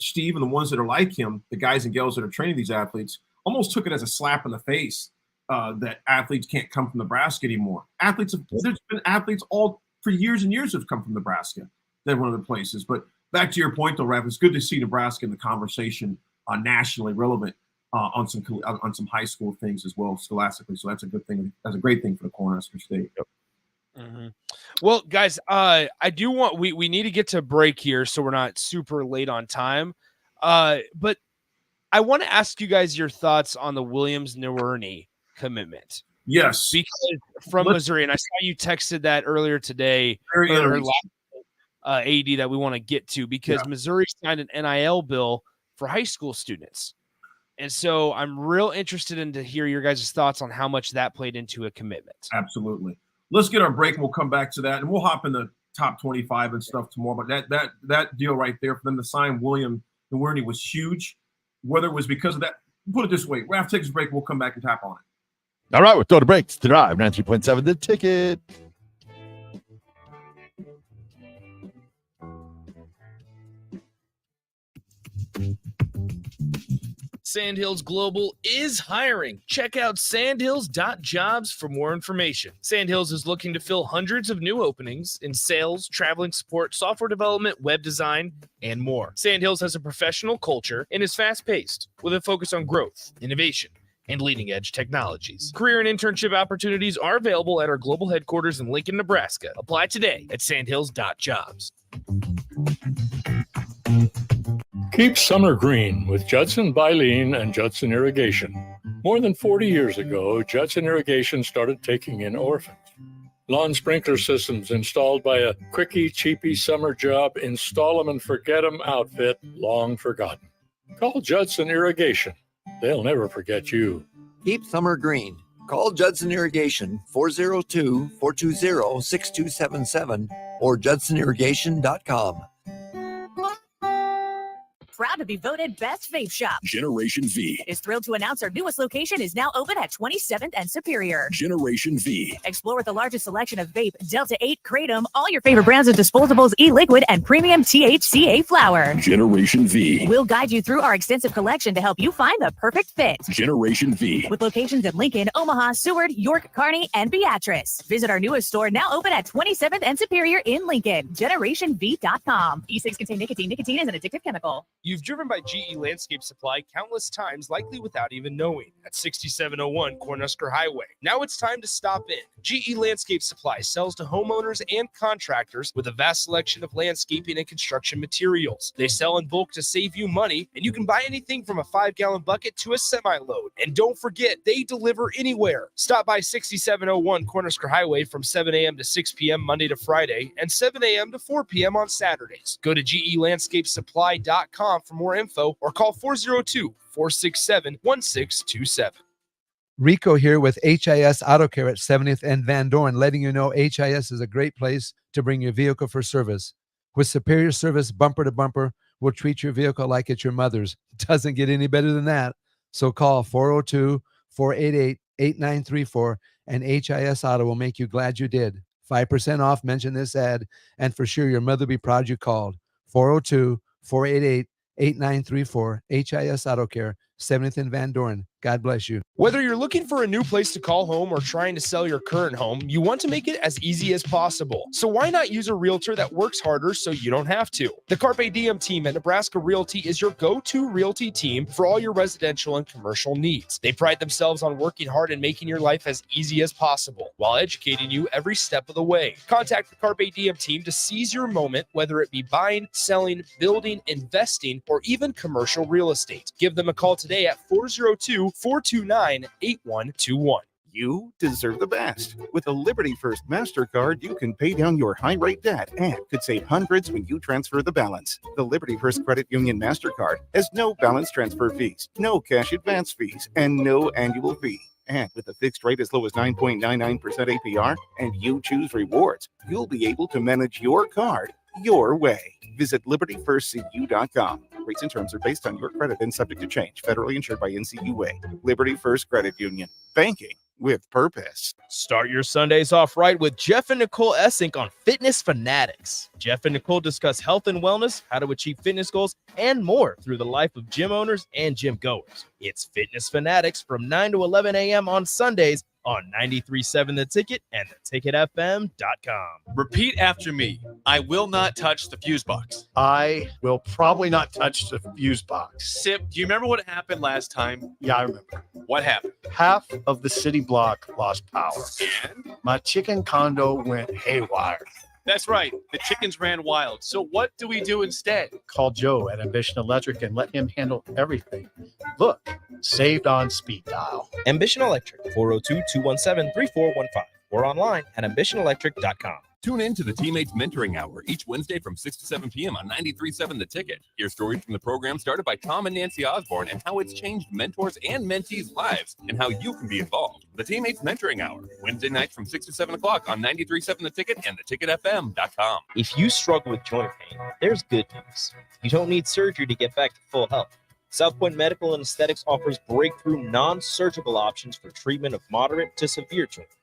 Steve and the ones that are like him, the guys and gals that are training these athletes, almost took it as a slap in the face that athletes can't come from Nebraska anymore. There's been athletes all for years and years have come from Nebraska. They're one of the places. But back to your point, though, Raff, it's good to see Nebraska in the conversation, nationally relevant on some high school things as well, scholastically. So that's a good thing. That's a great thing for the Cornhusker State. Yep. Mm-hmm. Well, guys, I do want we need to get to break here, so we're not super late on time. But I want to ask you guys your thoughts on the Williams-Nowerney commitment. Yes, because from Missouri, and I saw you texted that earlier today. AD that we want to get to, because Missouri signed an NIL bill for high school students. And so I'm real interested to hear your guys' thoughts on how much that played into a commitment. Absolutely. Let's get our break and we'll come back to that. And we'll hop in the top 25 and stuff tomorrow. But that deal right there for them to sign William Nowerney was huge. Whether it was because of that, put it this way, Raff takes a break, we'll come back and tap on it. All right, we'll throw the breaks. Thrive 93.7 The Ticket. Sandhills Global is hiring. Check out sandhills.jobs for more information. Sandhills is looking to fill hundreds of new openings in sales, traveling support, software development, web design, and more. Sandhills has a professional culture and is fast-paced with a focus on growth, innovation, and leading-edge technologies. Career and internship opportunities are available at our global headquarters in Lincoln, Nebraska. Apply today at sandhills.jobs. Keep summer green with Judson Bylene and Judson Irrigation. More than 40 years ago, Judson Irrigation started taking in orphans. Lawn sprinkler systems installed by a quickie, cheapy summer job, install them and forget them outfit, long forgotten. Call Judson Irrigation. They'll never forget you. Keep summer green. Call Judson Irrigation 402-420-6277 or judsonirrigation.com. proud to be voted Best Vape Shop. Generation V. Is thrilled to announce our newest location is now open at 27th and Superior. Generation V. Explore the largest selection of vape, Delta 8, Kratom, all your favorite brands of disposables, e-liquid, and premium THCA flower. Generation V. We'll guide you through our extensive collection to help you find the perfect fit. Generation V. With locations in Lincoln, Omaha, Seward, York, Kearney, and Beatrice. Visit our newest store now open at 27th and Superior in Lincoln. GenerationV.com. E6 contain nicotine. Nicotine is an addictive chemical. You've driven by GE Landscape Supply countless times, likely without even knowing, at 6701 Cornhusker Highway. Now it's time to stop in. GE Landscape Supply sells to homeowners and contractors with a vast selection of landscaping and construction materials. They sell in bulk to save you money, and you can buy anything from a 5-gallon bucket to a semi-load. And don't forget, they deliver anywhere. Stop by 6701 Cornhusker Highway from 7 a.m. to 6 p.m. Monday to Friday and 7 a.m. to 4 p.m. on Saturdays. Go to GELandscapeSupply.com for more info or call 402-467-1627. Rico here with HIS Auto Care at 70th and Van Dorn, letting you know HIS is a great place to bring your vehicle for service. With superior service, bumper to bumper, we'll treat your vehicle like it's your mother's. Doesn't get any better than that. So call 402-488-8934 and HIS Auto will make you glad you did. 5% off, mention this ad, and for sure your mother will be proud you called. 402-488-8934, HIS Auto Care, 70th and Van Dorn. God bless you. Whether you're looking for a new place to call home or trying to sell your current home, you want to make it as easy as possible. So why not use a realtor that works harder so you don't have to? The Carpe Diem team at Nebraska Realty is your go-to realty team for all your residential and commercial needs. They pride themselves on working hard and making your life as easy as possible while educating you every step of the way. Contact the Carpe Diem team to seize your moment, whether it be buying, selling, building, investing, or even commercial real estate. Give them a call today at 402-429-8121. You deserve the best. With a Liberty First MasterCard, you can pay down your high-rate debt and could save hundreds when you transfer the balance. The Liberty First Credit Union MasterCard has no balance transfer fees, no cash advance fees, and no annual fee. And with a fixed rate as low as 9.99% APR and you choose rewards, you'll be able to manage your card your way. Visit libertyfirstcu.com. Rates and terms are based on your credit and subject to change. Federally insured by NCUA. Liberty First Credit Union. Banking with purpose. Start your Sundays off right with Jeff and Nicole Essink on Fitness Fanatics. Jeff and Nicole discuss health and wellness, how to achieve fitness goals, and more through the life of gym owners and gym goers. It's Fitness Fanatics from 9 to 11 a.m. on Sundays on 93.7 The Ticket and theticketfm.com. Repeat after me. I will not touch the fuse box. I will probably not touch the fuse box. Sip, do you remember what happened last time? Yeah, I remember. What happened? Half of the city block lost power. And? My chicken condo went haywire. That's right. The chickens ran wild. So what do we do instead? Call Joe at Ambition Electric and let him handle everything. Look, saved on speed dial. Ambition Electric, 402-217-3415 or online at ambitionelectric.com. Tune in to the Teammates Mentoring Hour each Wednesday from 6 to 7 p.m. on 93.7 The Ticket. Hear stories from the program started by Tom and Nancy Osborne and how it's changed mentors and mentees' lives and how you can be involved. The Teammates Mentoring Hour, Wednesday nights from 6 to 7 o'clock on 93.7 The Ticket and theticketfm.com. If you struggle with joint pain, there's good news. You don't need surgery to get back to full health. South Point Medical and Aesthetics offers breakthrough non-surgical options for treatment of moderate to severe joint pain.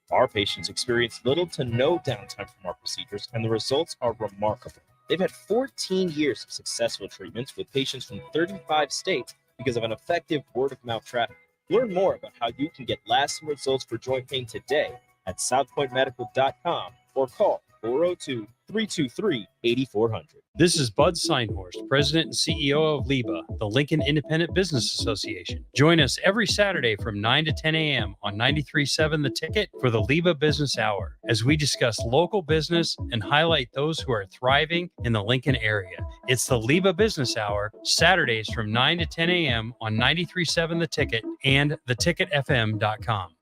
Our patients experience little to no downtime from our procedures, and the results are remarkable. They've had 14 years of successful treatments with patients from 35 states because of an effective word-of-mouth traffic. Learn more about how you can get lasting results for joint pain today at southpointmedical.com or call 402-323-8400. This is Bud Seinhorst, President and CEO of LIBA, the Lincoln Independent Business Association. Join us every Saturday from 9 to 10 a.m. on 93.7 The Ticket for the LIBA Business Hour, as we discuss local business and highlight those who are thriving in the Lincoln area. It's the LIBA Business Hour, Saturdays from 9 to 10 a.m. on 93.7 The Ticket and theticketfm.com.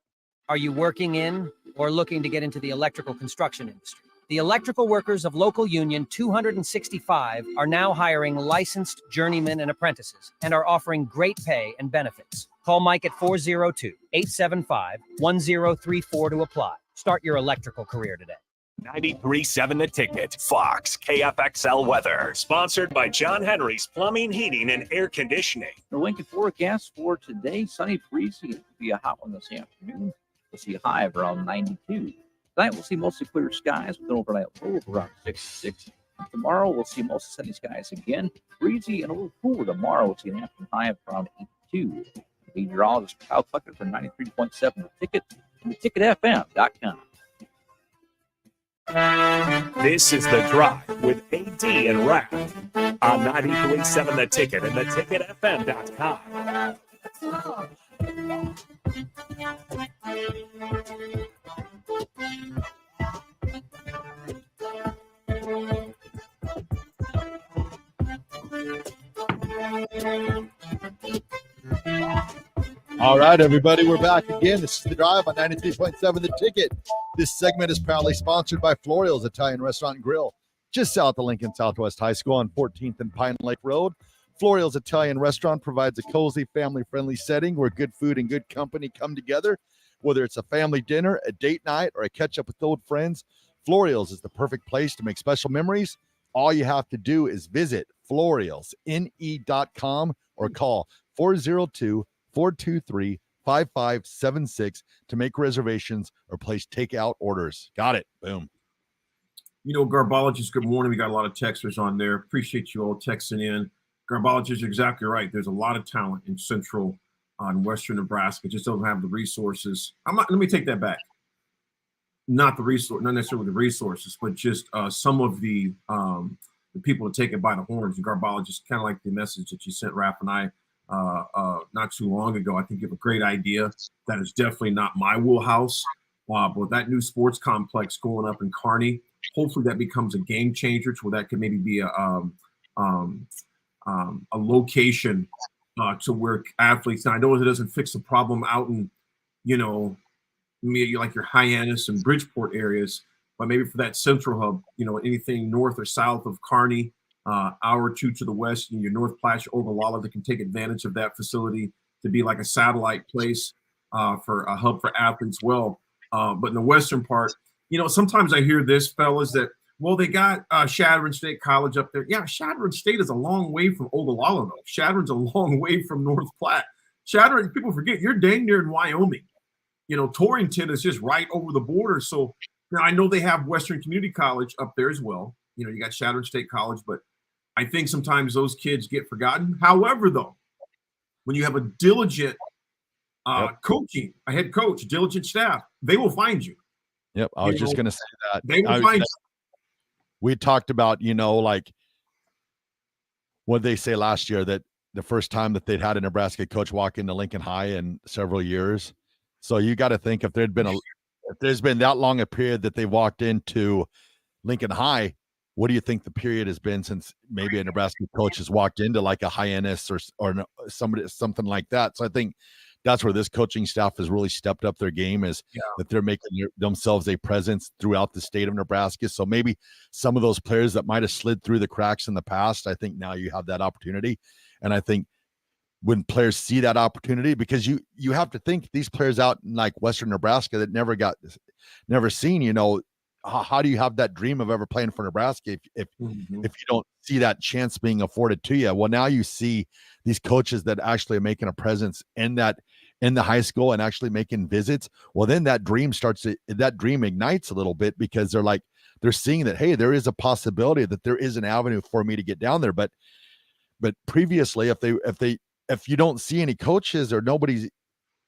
Are you working in or looking to get into the electrical construction industry? The electrical workers of Local Union 265 are now hiring licensed journeymen and apprentices and are offering great pay and benefits. Call Mike at 402-875-1034 to apply. Start your electrical career today. 93.7 The Ticket. Fox KFXL weather. Sponsored by John Henry's Plumbing, Heating, and Air Conditioning. The Lincoln forecast for today, sunny, breezy. It'll be a hot one this afternoon. We'll see a high of around 92. Tonight, we'll see mostly clear skies with an overnight low of around 66. Tomorrow, we'll see mostly sunny skies again. Breezy and a little cooler tomorrow. We'll see an afternoon high of around 82. Meteorologist Kyle Tucker for 93.7 The Ticket and theticketfm.com. This is The Drive with AD and Raff on 93.7 The Ticket and theticketfm.com. All right, everybody, we're back again. This is The Drive on 93.7 The Ticket. This segment is proudly sponsored by Florial's Italian Restaurant and Grill, just south of Lincoln Southwest High School on 14th and Pine Lake Road. Florial's Italian Restaurant provides a cozy, family-friendly setting where good food and good company come together. Whether it's a family dinner, a date night, or a catch-up with old friends, Florial's is the perfect place to make special memories. All you have to do is visit florialsne.com or call 402-423-5576 to make reservations or place takeout orders. Got it. Boom. Garbologist, good morning. We got a lot of texters on there. Appreciate you all texting in. Garbologist, you're exactly right. There's a lot of talent in central and western Nebraska. Just don't have the resources. Let me take that back. Not necessarily the resources, but just some of the people to take it by the horns. And Garbologist, kind of like the message that you sent Raff and I not too long ago. I think you have a great idea. That is definitely not my wheelhouse. But that new sports complex going up in Kearney, hopefully that becomes a game changer to where that could maybe be a location to where athletes. Now I know it doesn't fix the problem out in, maybe like your Hyannis and Bridgeport areas, but maybe for that central hub, anything north or south of Kearney, hour or two to the west, in your North Platte, Ogallala, that can take advantage of that facility to be like a satellite place for a hub for athletes. Well, but in the western part, sometimes I hear this, fellas, that, well, they got Shadron State College up there. Yeah, Shadron State is a long way from Ogallala, though. Shadron's a long way from North Platte. Shadron, people forget, you're dang near in Wyoming. Torrington is just right over the border. So now I know they have Western Community College up there as well. You got Shadron State College, but I think sometimes those kids get forgotten. However, though, when you have a diligent coaching, a head coach, diligent staff, they will find you. Yep, I was just going to say that. They will find you. We talked about, like what they say last year, that the first time that they'd had a Nebraska coach walk into Lincoln High in several years. So you got to think if there's been that long a period that they walked into Lincoln High, what do you think the period has been since maybe a Nebraska coach has walked into like a Hyannis or something like that? So I think that's where this coaching staff has really stepped up their game, is that they're making themselves a presence throughout the state of Nebraska. So maybe some of those players that might have slid through the cracks in the past, I think now you have that opportunity. And I think when players see that opportunity, because you have to think these players out in like Western Nebraska that never seen, how do you have that dream of ever playing for Nebraska if you don't see that chance being afforded to you? Well, now you see these coaches that actually are making a presence in the high school and actually making visits. Well, then that dream ignites a little bit, because they're seeing that, hey, there is a possibility that there is an avenue for me to get down there. But previously, if you don't see any coaches or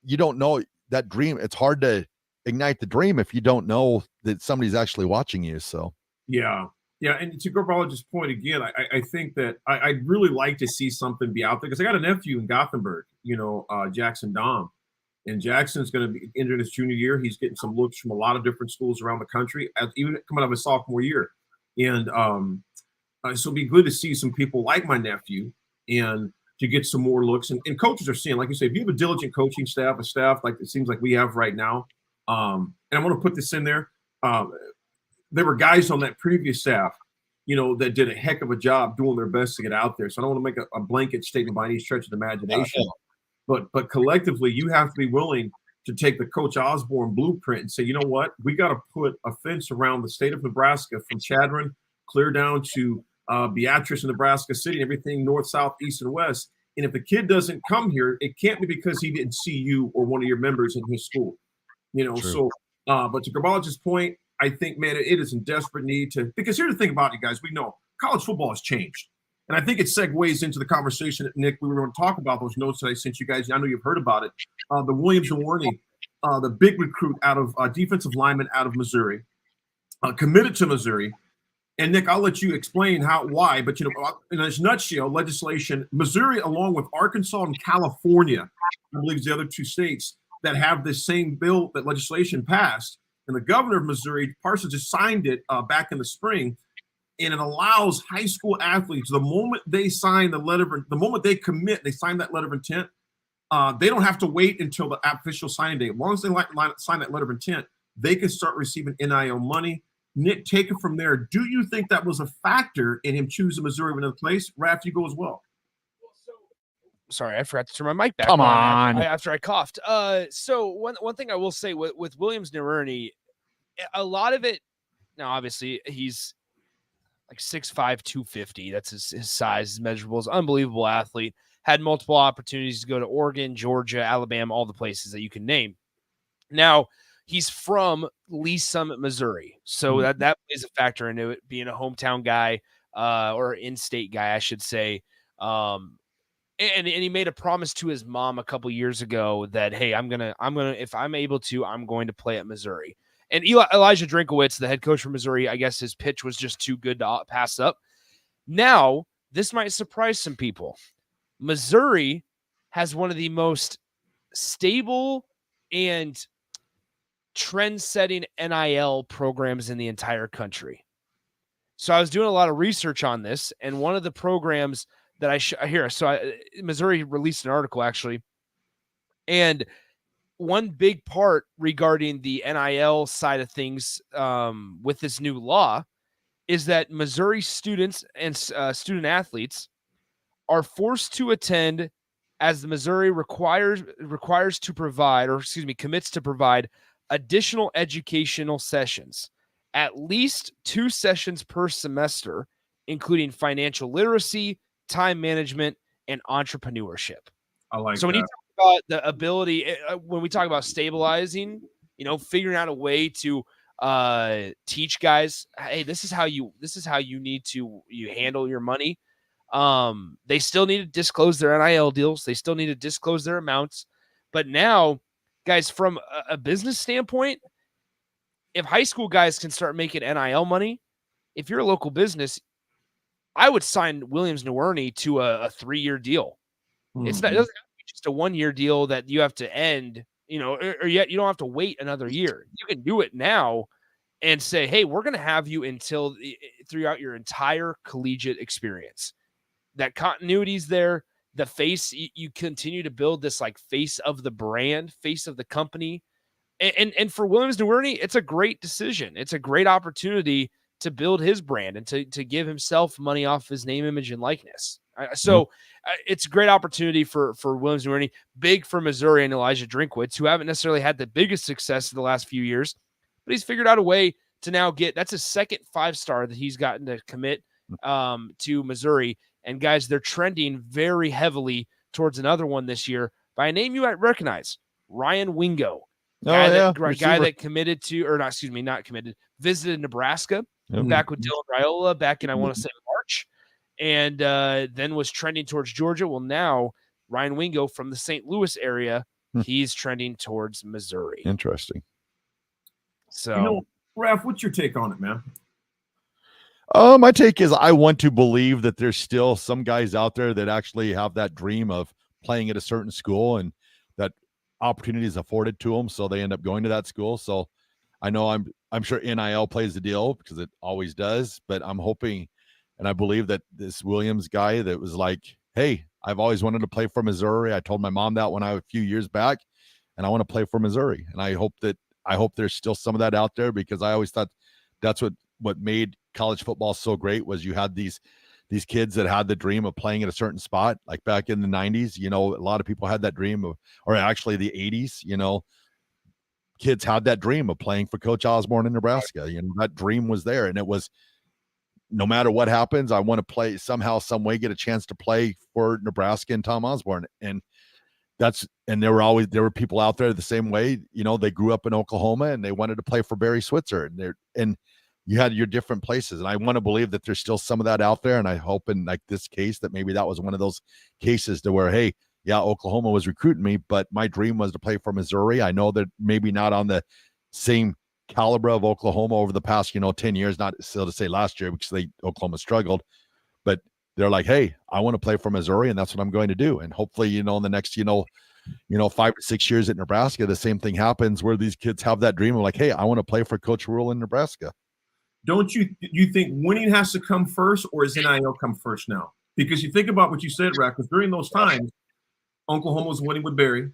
you don't know that dream, it's hard to ignite the dream if you don't know that somebody's actually watching you. So yeah, and to Garbologist's point again, I think that I'd really like to see something be out there, because I got a nephew in Gothenburg, Jackson Dom, and Jackson's going to be entering his junior year. He's getting some looks from a lot of different schools around the country, even coming out of his sophomore year, and so it'd be good to see some people like my nephew and to get some more looks. And coaches are seeing, like you say, if you have a diligent coaching staff, a staff like it seems like we have right now. And I want to put this in there. There were guys on that previous staff, that did a heck of a job doing their best to get out there. So I don't want to make a blanket statement by any stretch of the imagination. But collectively, you have to be willing to take the Coach Osborne blueprint and say, you know what, we got to put a fence around the state of Nebraska from Chadron clear down to Beatrice in Nebraska City, and everything north, south, east, and west. And if the kid doesn't come here, it can't be because he didn't see you or one of your members in his school. You know, True. so but to Garbology's point, I think, man, it is in desperate need to, because here's the thing about it, guys. We know college football has changed. And I think it segues into the conversation that, Nick, we were going to talk about those notes that I sent you guys. I know you've heard about it. The Williams and Warney, the big recruit out of defensive lineman out of Missouri, committed to Missouri. And Nick, I'll let you explain why, but in a nutshell, legislation, Missouri, along with Arkansas and California, I believe is the other two states that have this same bill, that legislation passed. And the governor of Missouri, Parsons, just signed it back in the spring. And it allows high school athletes, the moment they sign the moment they commit, they sign that letter of intent, they don't have to wait until the official signing day. As long as they sign that letter of intent, they can start receiving NIL money. Nick, take it from there. Do you think that was a factor in him choosing Missouri over another place? Raff, you go as well. Sorry, I forgot to turn my mic back Come on on. after I coughed. So one thing I will say with Williams Nurerny, a lot of it, now obviously he's like 6'5", 250. That's his size, his measurables. Unbelievable athlete. Had multiple opportunities to go to Oregon, Georgia, Alabama, all the places that you can name. Now, he's from Lee Summit, Missouri. So that plays a factor into it, being a hometown guy or in-state guy, I should say. And he made a promise to his mom a couple years ago that, hey, I'm gonna, if I'm able to, I'm going to play at Missouri. And Elijah Drinkowitz, the head coach from Missouri, I guess his pitch was just too good to pass up. Now, this might surprise some people. Missouri has one of the most stable and trend-setting NIL programs in the entire country. So I was doing a lot of research on this, and one of the programs that Missouri released an article actually, and one big part regarding the NIL side of things with this new law is that Missouri students and student athletes are forced to attend, as the Missouri requires to provide, or commits to provide additional educational sessions, at least 2 sessions per semester, including financial literacy, time management, and entrepreneurship. I like so when that. you talk about the ability, when we talk about stabilizing, figuring out a way to teach guys, hey, this is how you need to handle your money. They still need to disclose their NIL deals. They still need to disclose their amounts. But now, guys, from a business standpoint, if high school guys can start making NIL money, if you're a local business, I would sign Williams Nurerny to a 3-year deal. It doesn't have to be just a 1-year deal that you have to end, or yet you don't have to wait another year. You can do it now and say, hey, we're going to have you throughout your entire collegiate experience. That continuity's there. The face, you continue to build this like face of the brand, face of the company. And for Williams Nurerny, it's a great decision. It's a great opportunity to build his brand and to give himself money off his name, image, and likeness. So it's a great opportunity for Williams Nurerny, big for Missouri and Elijah Drinkowitz, who haven't necessarily had the biggest success in the last few years, but he's figured out a way to now that's his second 5-star that he's gotten to commit to Missouri. And guys, they're trending very heavily towards another one this year by a name you might recognize, Ryan Wingo. Guy that committed to, or not committed, visited Nebraska back with Dylan Raiola back in, I want to say, March, and then was trending towards Georgia. Well, now Ryan Wingo from the St. Louis area, he's trending towards Missouri. Interesting. So, Raff, what's your take on it, man? My take is I want to believe that there's still some guys out there that actually have that dream of playing at a certain school and that opportunity is afforded to them, so they end up going to that school. So I know I'm sure NIL plays the deal because it always does, but I'm hoping and I believe that this Williams guy that was like, hey, I've always wanted to play for Missouri. I told my mom that when I was a few years back, and I want to play for Missouri. And I hope there's still some of that out there, because I always thought that's what made college football so great was you had these kids that had the dream of playing at a certain spot. Like back in the 90s, a lot of people had that dream of, or actually the 80s, kids had that dream of playing for Coach Osborne in Nebraska. That dream was there, and it was, no matter what happens, I want to play somehow, some way, get a chance to play for Nebraska and Tom Osborne. And there were people out there the same way. They grew up in Oklahoma and they wanted to play for Barry Switzer, and you had your different places. And I want to believe that there's still some of that out there. And I hope in like this case that maybe that was one of those cases to where, hey, yeah, Oklahoma was recruiting me, but my dream was to play for Missouri. I know that maybe not on the same caliber of Oklahoma over the past, 10 years, not still to say last year because Oklahoma struggled, but they're like, hey, I want to play for Missouri, and that's what I'm going to do. And hopefully, in the next, 5 to 6 years at Nebraska, the same thing happens where these kids have that dream of like, hey, I want to play for Coach Rule in Nebraska. Don't you think winning has to come first, or is NIL come first now? Because you think about what you said, Raff, because during those times, Oklahoma was winning with Barry,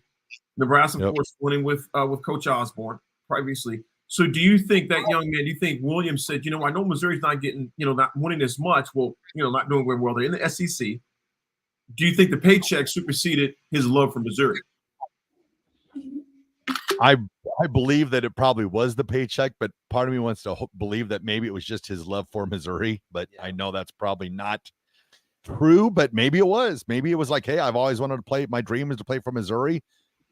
Nebraska, of course, winning with Coach Osborne previously. So do you think that young man, do you think Williams said, I know Missouri's not getting, not winning as much, well, not doing very well. They're in the SEC. Do you think the paycheck superseded his love for Missouri? I believe that it probably was the paycheck, but part of me wants to believe that maybe it was just his love for Missouri, but I know that's probably not true, but maybe it was. Maybe it was like, hey, I've always wanted to play. My dream is to play for Missouri.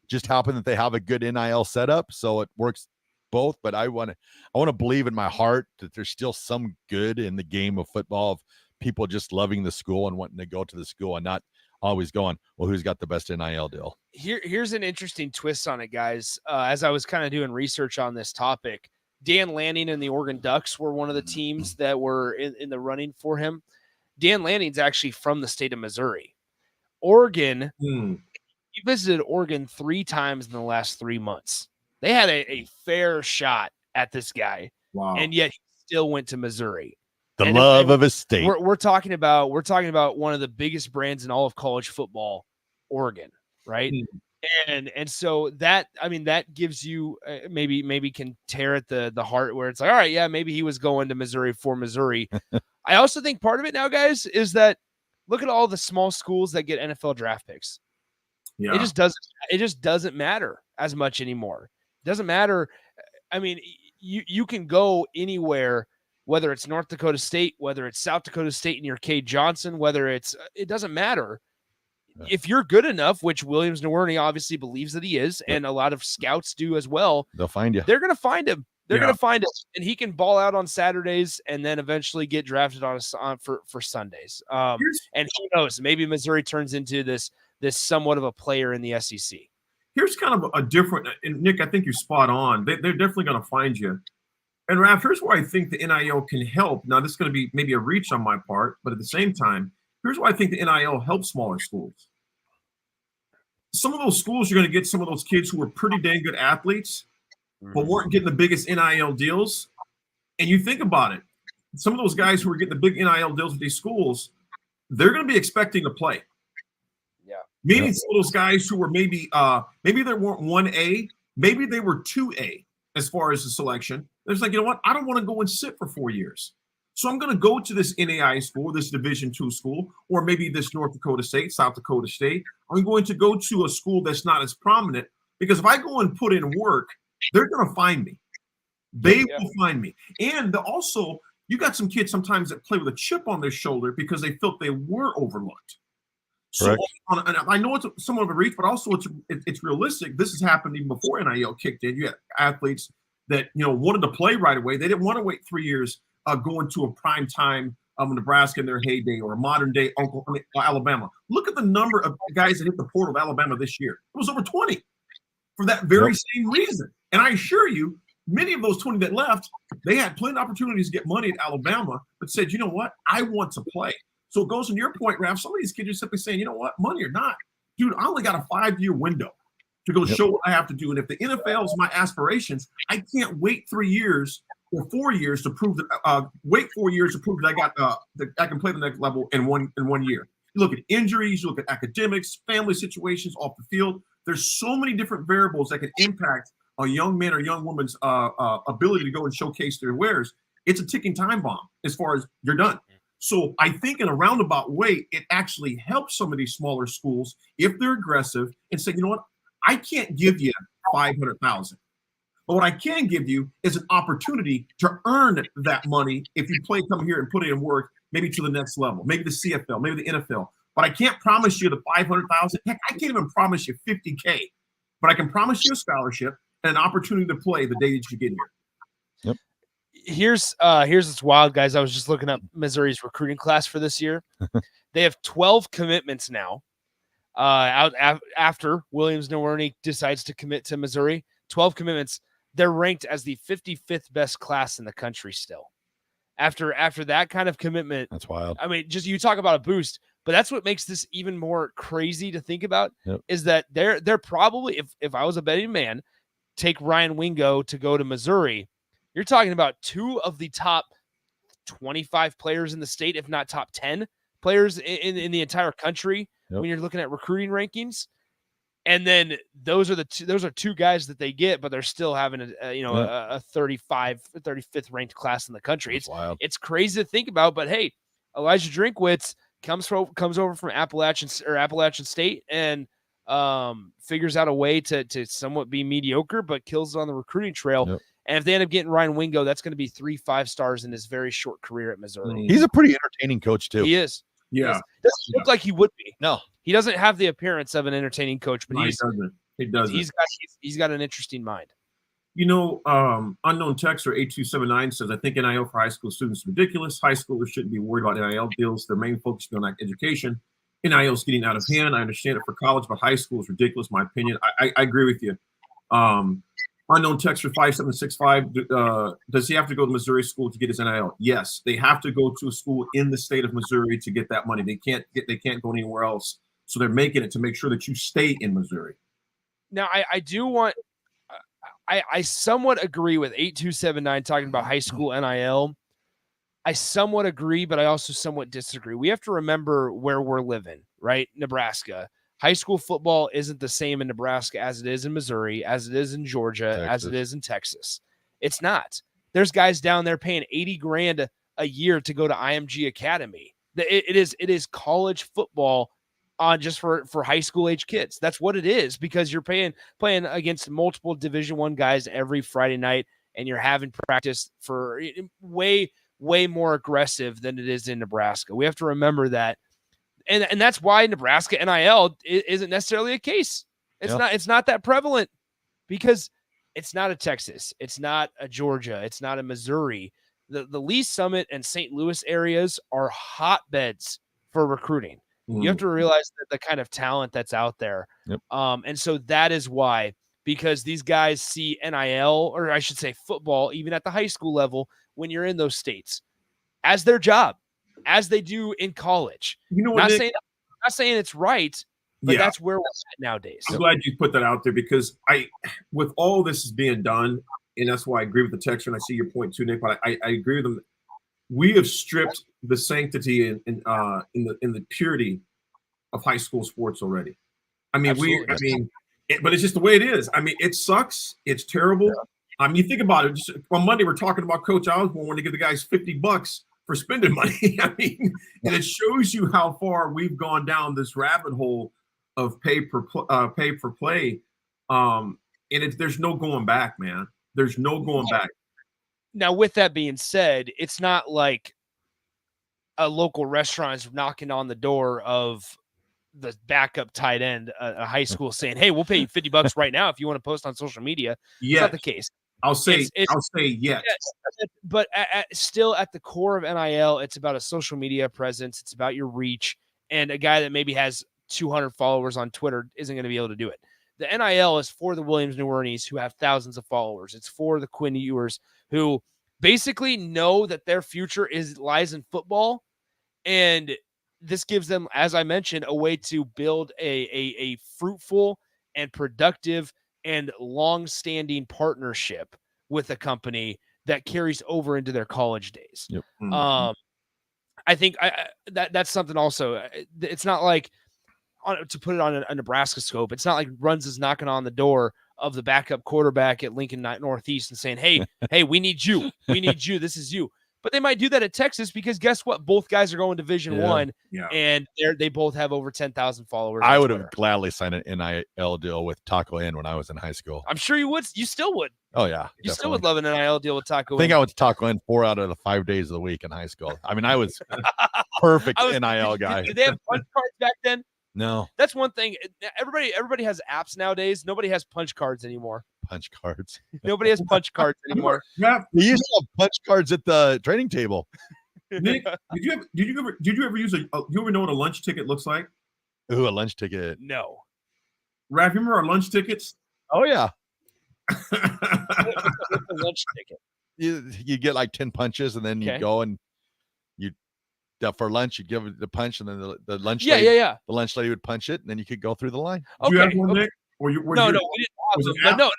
Just happened that they have a good NIL setup, so it works both. But I want to believe in my heart that there's still some good in the game of football, of people just loving the school and wanting to go to the school and not always going, well, who's got the best NIL deal? Here's an interesting twist on it, guys. As I was kind of doing research on this topic, Dan Lanning and the Oregon Ducks were one of the teams that were in the running for him. Dan Lanning's actually from the state of Missouri. Oregon, he visited Oregon 3 times in the last 3 months. They had a fair shot at this guy. Wow. And yet he still went to Missouri. The love of his state. We're talking about one of the biggest brands in all of college football, Oregon, right? And so that gives you maybe can tear at the heart where it's like, all right, yeah, maybe he was going to Missouri for Missouri. I also think part of it now, guys, is that look at all the small schools that get NFL draft picks. Yeah. It just doesn't matter as much anymore. It doesn't matter. I mean, you can go anywhere, whether it's North Dakota State, whether it's South Dakota State and you're Cade Johnson, it doesn't matter. If you're good enough, which Williams Nowerney obviously believes that he is, and a lot of scouts do as well, they'll find you. They're going to find him. They're going to find him, and he can ball out on Saturdays and then eventually get drafted for Sundays. And who knows? Maybe Missouri turns into this somewhat of a player in the SEC. Here's kind of a different. And Nick, I think you're spot on. They're definitely going to find you. And Raff, here's where I think the NIL can help. Now, this is going to be maybe a reach on my part, but at the same time, here's why I think the NIL helps smaller schools. Some of those schools, you're going to get some of those kids who were pretty dang good athletes, but weren't getting the biggest NIL deals. And you think about it, some of those guys who are getting the big NIL deals with these schools, they're going to be expecting to play. Yeah. Maybe some of those guys who were maybe they weren't 1A, maybe they were 2A as far as the selection. They're just like, you know what? I don't want to go and sit for 4 years. So I'm going to go to this NAI school, this Division II school, or maybe this North Dakota State, South Dakota State. I'm going to go to a school that's not as prominent, because if I go and put in work, they're going to find me. They will find me. And also, you got some kids sometimes that play with a chip on their shoulder because they felt they were overlooked. So and I know it's somewhat of a reach, but also it's realistic. This has happened even before NIL kicked in. You had athletes that wanted to play right away. They didn't want to wait 3 years going to a prime time Nebraska in their heyday, or a modern day Alabama. Look at the number of guys that hit the portal of Alabama this year. It was over 20 for that very same reason. And I assure you, many of those 20 that left, they had plenty of opportunities to get money at Alabama, but said, you know what? I want to play. So it goes to your point, Raff. Some of these kids are simply saying, you know what? Money or not, dude, I only got a 5-year window to go show what I have to do. And if the NFL is my aspirations, I can't wait 3 years or 4 years to prove that. Wait 4 years to prove that I got that I can play the next level in one year. You look at injuries, you look at academics, family situations off the field. There's so many different variables that can impact a young man or young woman's ability to go and showcase their wares. It's a ticking time bomb as far as you're done. So I think in a roundabout way, it actually helps some of these smaller schools if they're aggressive and say, you know what, I can't give you $500,000, But what I can give you is an opportunity to earn that money if you come here and put it in work, maybe to the next level, maybe the CFL, maybe the NFL. But I can't promise you the 500,000. Heck, I can't even promise you 50K. But I can promise you a scholarship and an opportunity to play the day that you get here. Here's what's wild, guys. I was just looking up Missouri's recruiting class for this year. They have 12 commitments now. After Williams-Nowerney decides to commit to Missouri, 12 commitments. They're ranked as the 55th best class in the country still. After that kind of commitment, that's wild. I mean, just you talk about a boost, but that's what makes this even more crazy to think about. Is that they're probably, if I was a betting man, take Ryan Wingo to go to Missouri. You're talking about 2 of the top 25 players in the state, if not top 10 players in the entire country when you're looking at recruiting rankings. And then those are 2 guys that they get, but they're still having a 35th ranked class in the country. It's wild. It's crazy to think about, but hey, Elijah Drinkwitz comes over from Appalachian State and figures out a way to somewhat be mediocre, but kills it on the recruiting trail. And if they end up getting Ryan Wingo, that's going to be 3 5-stars in his very short career at Missouri. He's a pretty entertaining coach too. He is. Yeah. Doesn't look like he would be. No. He doesn't have the appearance of an entertaining coach, but No, he doesn't. He's got an interesting mind. Unknown texter 8279 says, I think NIL for high school students is ridiculous. High schoolers shouldn't be worried about NIL deals. Their main focus is on education. NIL is getting out of hand. I understand it for college, but high school is ridiculous, in my opinion. I agree with you. Unknown texter 5765, does he have to go to Missouri school to get his NIL? Yes, they have to go to a school in the state of Missouri to get that money. They can't go anywhere else. So they're making it to make sure that you stay in Missouri. Now, I somewhat agree with 8279 talking about high school NIL. I somewhat agree, but I also somewhat disagree. We have to remember where we're living, right? Nebraska. High school football isn't the same in Nebraska as it is in Missouri, as it is in Georgia, as it is in Texas. It's not. There's guys down there paying $80,000 a year to go to IMG Academy. It is college football just for high school age kids. That's what it is, because you're playing against multiple Division I guys every Friday night, and you're having practice for way more aggressive than it is in Nebraska. We have to remember that. And that's why Nebraska NIL isn't necessarily a case. It's not that prevalent, because it's not a Texas, it's not a Georgia, it's not a Missouri. The Lee Summit and St. Louis areas are hotbeds for recruiting. You have to realize that the kind of talent that's out there. And so that is why, because these guys see NIL, or I should say football, even at the high school level, when you're in those states, as their job, as they do in college. Not saying it's right, but that's where we're at nowadays. I'm glad you put that out there, because with all this is being done, and that's why I agree with the texter, and I see your point too, Nick, but I agree with them. We have stripped the sanctity in the purity of high school sports already. I mean, but it's just the way it is. I mean, it sucks. It's terrible. Yeah. I mean, you think about it. Just on Monday, we're talking about Coach Osborne wanting to give the guys $50 for spending money. I mean, and it shows you how far we've gone down this rabbit hole of pay for play. And there's no going back, man. There's no going back. Now, with that being said, it's not like a local restaurant is knocking on the door of the backup tight end, a high school, saying, "Hey, we'll pay you $50 right now if you want to post on social media." Yes. It's not the case. I'll say yes. But still, at the core of NIL, it's about a social media presence. It's about your reach. And a guy that maybe has 200 followers on Twitter isn't going to be able to do it. The NIL is for the Williams-Nowernys who have thousands of followers. It's for the Quinn Ewers who basically know that their future lies in football. And this gives them, as I mentioned, a way to build a fruitful and productive and long-standing partnership with a company that carries over into their college days. Yep. I think that's something also. It's not like, to put it on a Nebraska scope, it's not like Runs is knocking on the door of the backup quarterback at Lincoln Northeast and saying, hey, we need you. We need you. This is you. But they might do that at Texas, because guess what? Both guys are going Division I, and they both have over 10,000 followers. I would have gladly signed an NIL deal with Taco Inn when I was in high school. I'm sure you would. You still would. Oh yeah. You still would love an NIL deal with Taco. I think I went to Taco Inn 4 out of the 5 days of the week in high school. I mean, I was perfect NIL guy. Did they have punch cards back then? No. That's one thing. Everybody has apps nowadays. Nobody has punch cards anymore. Punch cards. Nobody has punch cards anymore. Yeah. We used to have punch cards at the training table. Nick, did you ever use you ever know what a lunch ticket looks like? Ooh, a lunch ticket. No. Raff, you remember our lunch tickets? Oh yeah. What's a lunch ticket? You get like 10 punches, and then you go and for lunch you give it the punch, and then the lunch lady, the lunch lady would punch it, and then you could go through the line. Do you have one, Nick? No, we didn't have them.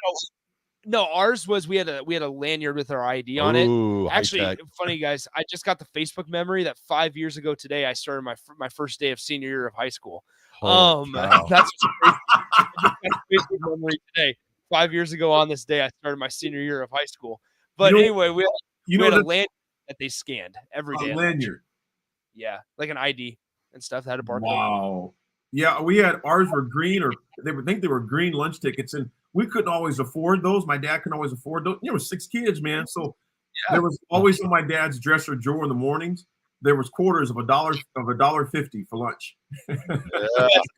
No, ours was we had a lanyard with our ID on Ooh, it. Actually, high-tech. funny guys, I just got the Facebook memory that 5 years ago today I started my first day of senior year of high school. Wow. That's what's crazy. I just got the Facebook memory today. 5 years ago on this day I started my senior year of high school. But anyway, we had a lanyard that they scanned every day. A lanyard. Yeah, like an ID and stuff that had a barcode. Wow. Yeah, we had ours were green, or they would think they were green lunch tickets, and we couldn't always afford those. My dad couldn't always afford those. There were 6 kids, man. So there was always on my dad's dresser drawer in the mornings. There was quarters of $1.50 for lunch. That's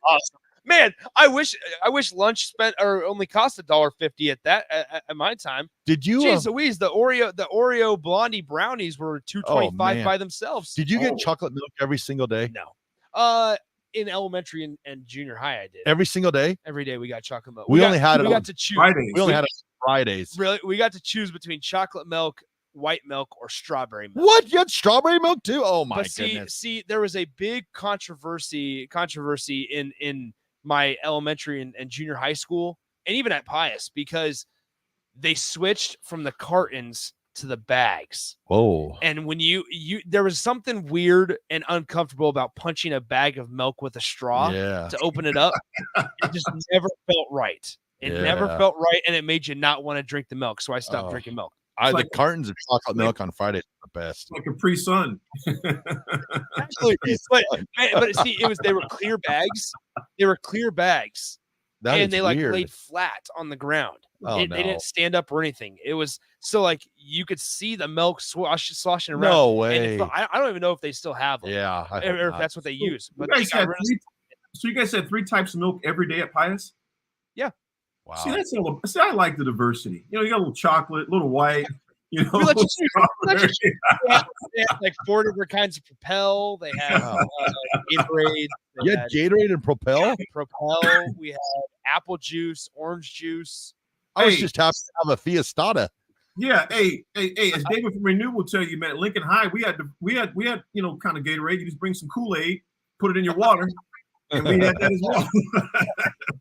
awesome, man. I wish lunch spent or only cost $1.50 at my time. Did you? Jeez Louise, the Oreo Blondie brownies were $2.25 by themselves. Did you get chocolate milk every single day? No. In elementary and junior high, I did. Every single day? Every day we got chocolate milk. We only had it we on got to choose. Fridays. We only had it on Fridays. Really, we got to choose between chocolate milk, white milk, or strawberry milk. What? You had strawberry milk too? Oh my goodness. See, there was a big controversy in my elementary and junior high school, and even at Pius, because they switched from the cartons to the bags. Whoa. And when you there was something weird and uncomfortable about punching a bag of milk with a straw to open it up. It just never felt right. It never felt right, and it made you not want to drink the milk. So I stopped drinking milk. The cartons of chocolate milk on Fridays are the best. Like Capri Sun. Actually, but see, they were clear bags. They were clear bags. And they weird. laid flat on the ground. Oh, They didn't stand up or anything. It was so like you could see the milk sloshing around. No way. I don't even know if they still have them. Yeah. Or if that's what they use. But so you guys had 3 types of milk every day at Pius? Yeah. Wow. See, I like the diversity. You got a little chocolate, a little white. We let you they had like 4 different kinds of Propel. They had Gatorade. You had Gatorade and Propel? Propel. We had apple juice, orange juice. I was just happy to have a Fiestada. Yeah, hey, as David from Renew will tell you, man, at Lincoln High, we had kind of Gatorade. You just bring some Kool-Aid, put it in your water, and we had that as well.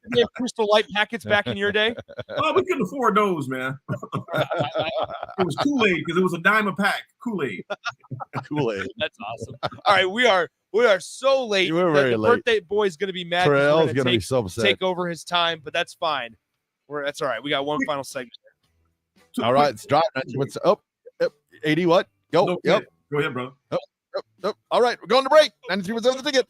Did you have Crystal Light packets back in your day? Oh, we couldn't afford those, man. It was Kool-Aid because it was a dime a pack. Kool-Aid. Kool-Aid. That's awesome. All right, we are so late. We're very the late. Birthday boy's gonna be mad. Terrell's gonna be so upset. Take over his time, but that's fine. That's all right. We got one final segment there. All right, it's driving. What's up? 80 what? Go. No, Yep. Go ahead, bro. All right, we're going to break. 93 was over the ticket.